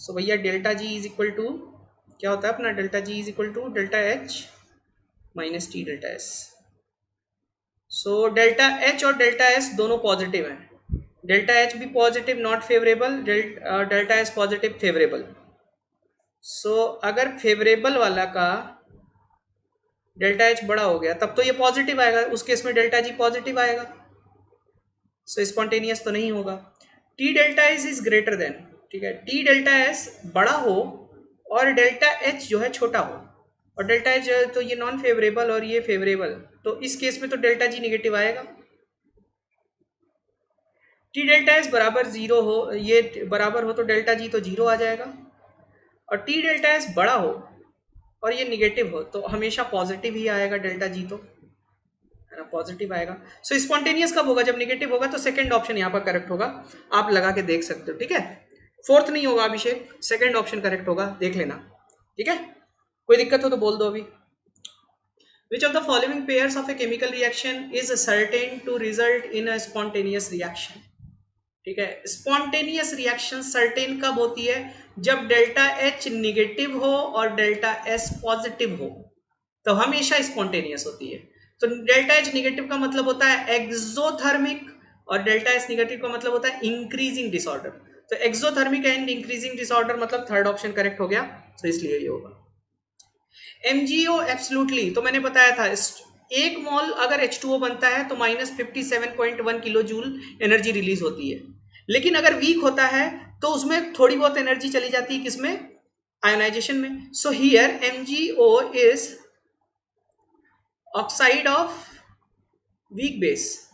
so भैया delta G is equal to क्या होता है अपना, delta G is equal to delta H minus T delta S. So delta H और डेल्टा एस दोनों पॉजिटिव हैं, डेल्टा एच भी positive not favourable, delta S positive favourable. So अगर favourable वाला का डेल्टा एच बड़ा हो गया तब तो ये पॉजिटिव आएगा, उस केस में डेल्टा जी पॉजिटिव आएगा, सो स्पॉन्टेनियस तो नहीं होगा। T delta S is greater then, ठीक है, टी डेल्टा एस बड़ा हो और डेल्टा एच जो है छोटा हो, और डेल्टा एच तो ये नॉन फेवरेबल और ये फेवरेबल, तो इस केस में तो डेल्टा जी निगेटिव आएगा। टी डेल्टा एस बराबर 0 हो, ये बराबर हो तो डेल्टा जी तो 0 आ जाएगा, और टी डेल्टा एस बड़ा हो और ये निगेटिव हो तो हमेशा पॉजिटिव ही आएगा, डेल्टा जी तो है ना, पॉजिटिव आएगा। सो स्पॉन्टेनियस कब होगा, जब निगेटिव होगा, तो सेकंड ऑप्शन यहाँ पर करेक्ट होगा, आप लगा के देख सकते हो। ठीक है, फोर्थ नहीं होगा अभिषेक, सेकंड ऑप्शन करेक्ट होगा, देख लेना। ठीक है, कोई दिक्कत हो तो बोल दो अभी। Which of the following pairs of a chemical reaction is certain to result in a spontaneous reaction? ठीक है, स्पॉन्टेनियस रिएक्शन सर्टेन कब होती है, जब डेल्टा एच निगेटिव हो और डेल्टा एस पॉजिटिव हो, तो हमेशा स्पॉन्टेनियस होती है। तो डेल्टा एच निगेटिव का मतलब होता है एक्सोथर्मिक, और डेल्टा एस निगेटिव का मतलब होता है इंक्रीजिंग डिसऑर्डर। तो एक्सोथर्मिक एंड इंक्रीजिंग डिसऑर्डर मतलब थर्ड ऑप्शन करेक्ट हो गया, तो इसलिए ये होगा। MgO एब्सोल्युटली, तो मैंने बताया था, एक मोल अगर H2O बनता है तो -57.1 किलो जूल एनर्जी रिलीज होती है, लेकिन अगर वीक होता है तो उसमें थोड़ी बहुत एनर्जी चली जाती है, किसमें, आयोनाइजेशन में। So here MgO is oxide of weak base,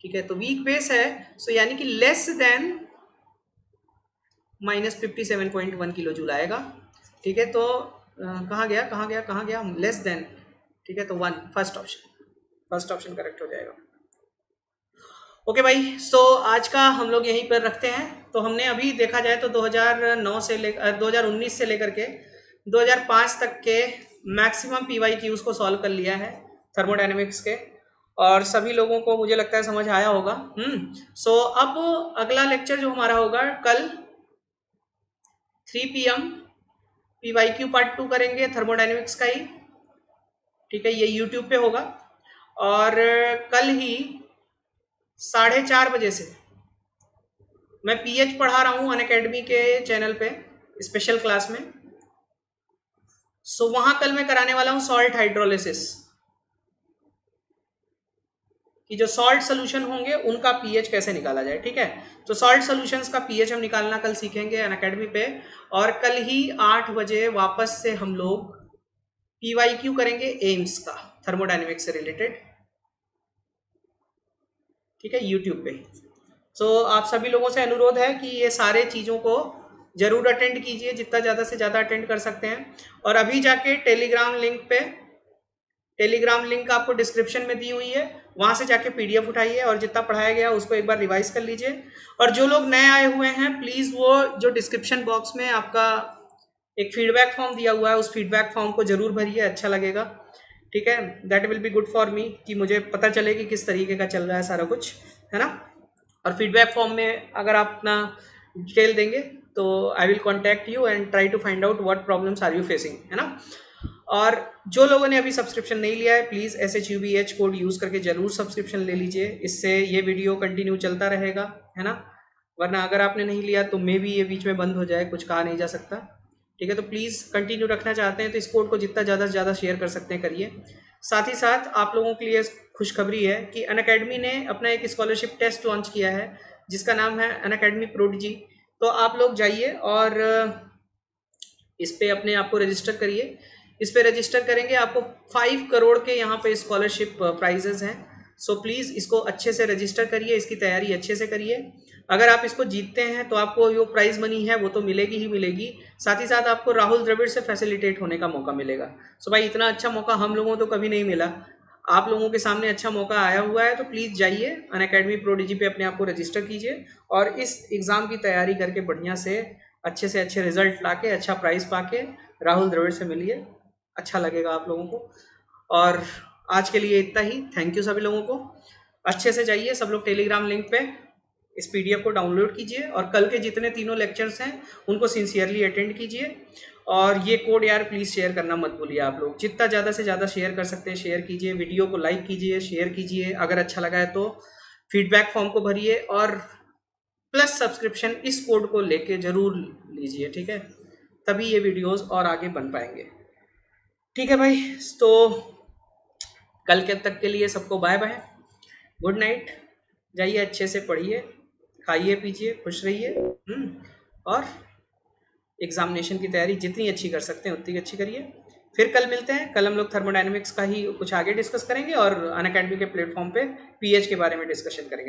ठीक है, तो वीक बेस है, सो यानी कि लेस देन -57.1 किलो जूल आएगा। ठीक है, तो कहाँ गया लेस देन, ठीक है, तो 1, फर्स्ट ऑप्शन करेक्ट हो जाएगा। ओके भाई, सो आज का हम लोग यहीं पर रखते हैं। तो हमने अभी देखा जाए तो 2009 से 2019 से लेकर के 2005 तक के मैक्सिमम PYQs को सॉल्व कर लिया है थर्मोडायनेमिक्स के, और सभी लोगों को मुझे लगता है समझ आया होगा। सो अब अगला लेक्चर जो हमारा होगा कल 3 PM PYQ पार्ट 2 करेंगे थर्मोडाइनमिक्स का ही, ठीक है, ये यूट्यूब पे होगा। और कल ही 4:30 बजे से मैं पीएच पढ़ा रहा हूँ अनअकैडमी के चैनल पे स्पेशल क्लास में। सो वहां कल मैं कराने वाला हूँ सॉल्ट हाइड्रोलिसिस कि जो सॉल्ट सोल्यूशन होंगे उनका पीएच कैसे निकाला जाए, ठीक है। तो सॉल्ट सोल्यूशंस का पीएच हम निकालना कल सीखेंगे अनअकैडमी पे। और कल ही 8 बजे वापस से हम लोग पीवाईक्यू करेंगे एम्स का थर्मोडायनेमिक्स से रिलेटेड, ठीक है, यूट्यूब पे। सो आप सभी लोगों से अनुरोध है कि ये सारे चीज़ों को जरूर अटेंड कीजिए, जितना ज़्यादा से ज़्यादा अटेंड कर सकते हैं। और अभी जाके टेलीग्राम लिंक आपको डिस्क्रिप्शन में दी हुई है, वहां से जाके पीडीएफ उठाइए और जितना पढ़ाया गया उसको एक बार रिवाइज कर लीजिए। और जो लोग नए आए हुए हैं प्लीज़ वो जो डिस्क्रिप्शन बॉक्स में आपका एक फीडबैक फॉर्म दिया हुआ है उस फीडबैक फॉर्म को जरूर भरिए, अच्छा लगेगा, ठीक है। That will be good for me कि मुझे पता चले कि किस तरीके का चल रहा है सारा कुछ, है ना। और फीडबैक फॉर्म में अगर आप अपना डिटेल देंगे तो I will contact you and try to find out what problems are you facing, है ना। और जो लोगों ने अभी सब्सक्रिप्शन नहीं लिया है प्लीज़ SHUBH कोड यूज़ करके ज़रूर सब्सक्रिप्शन ले लीजिए, इससे ये वीडियो कंटिन्यू चलता रहेगा, है ना। वरना अगर आपने नहीं लिया तो मे भी ये बीच में बंद हो जाए, कुछ कहा नहीं जा सकता, ठीक है। तो प्लीज़ कंटिन्यू रखना चाहते हैं तो इस कोड को जितना ज़्यादा से ज़्यादा शेयर कर सकते हैं करिए। साथ ही साथ आप लोगों के लिए खुशखबरी है कि अनअकैडमी ने अपना एक स्कॉलरशिप टेस्ट लॉन्च किया है जिसका नाम है अनअकैडमी प्रोडिजी। तो आप लोग जाइए और इस पे अपने आप को रजिस्टर करिए। इस पे रजिस्टर करेंगे आपको 5 करोड़ के यहाँ पे स्कॉलरशिप प्राइजेस हैं। सो प्लीज़ इसको अच्छे से रजिस्टर करिए, इसकी तैयारी अच्छे से करिए। अगर आप इसको जीतते हैं तो आपको जो प्राइज मनी है वो तो मिलेगी ही मिलेगी, साथ ही साथ आपको राहुल द्रविड़ से फैसिलिटेट होने का मौका मिलेगा। सो भाई इतना अच्छा मौका हम लोगों को कभी नहीं मिला, आप लोगों के सामने अच्छा मौका आया हुआ है। तो प्लीज़ जाइए अनअकैडमी प्रोडिजी पे अपने आप को रजिस्टर कीजिए और इस एग्ज़ाम की तैयारी करके बढ़िया से अच्छे रिजल्ट लाके अच्छा प्राइज़ पाके राहुल द्रविड़ से मिलिए, अच्छा लगेगा आप लोगों को। और आज के लिए इतना ही, थैंक यू सभी लोगों को। अच्छे से जाइए सब लोग टेलीग्राम लिंक पे इस पीडीएफ को डाउनलोड कीजिए और कल के जितने तीनों लेक्चर्स हैं उनको सिंसियरली अटेंड कीजिए। और ये कोड यार प्लीज़ शेयर करना मत भूलिए, आप लोग जितना ज़्यादा से ज़्यादा शेयर कर सकते हैं शेयर कीजिए, वीडियो को लाइक कीजिए, शेयर कीजिए, अगर अच्छा लगा है तो फीडबैक फॉर्म को भरिए और प्लस सब्सक्रिप्शन इस कोड को लेके ज़रूर लीजिए, ठीक है, तभी ये वीडियोस और आगे बन पाएंगे, ठीक है भाई। तो कल के तक के लिए सबको बाय बाय, गुड नाइट। जाइए अच्छे से पढ़िए, खाइए पीजिए, खुश रहिए, और एग्जामिनेशन की तैयारी जितनी अच्छी कर सकते हैं उतनी अच्छी करिए। फिर कल मिलते हैं, कल हम लोग थर्मोडायनेमिक्स का ही कुछ आगे डिस्कस करेंगे और अनअकैडमी के प्लेटफॉर्म पे पीएच के बारे में डिस्कशन करेंगे।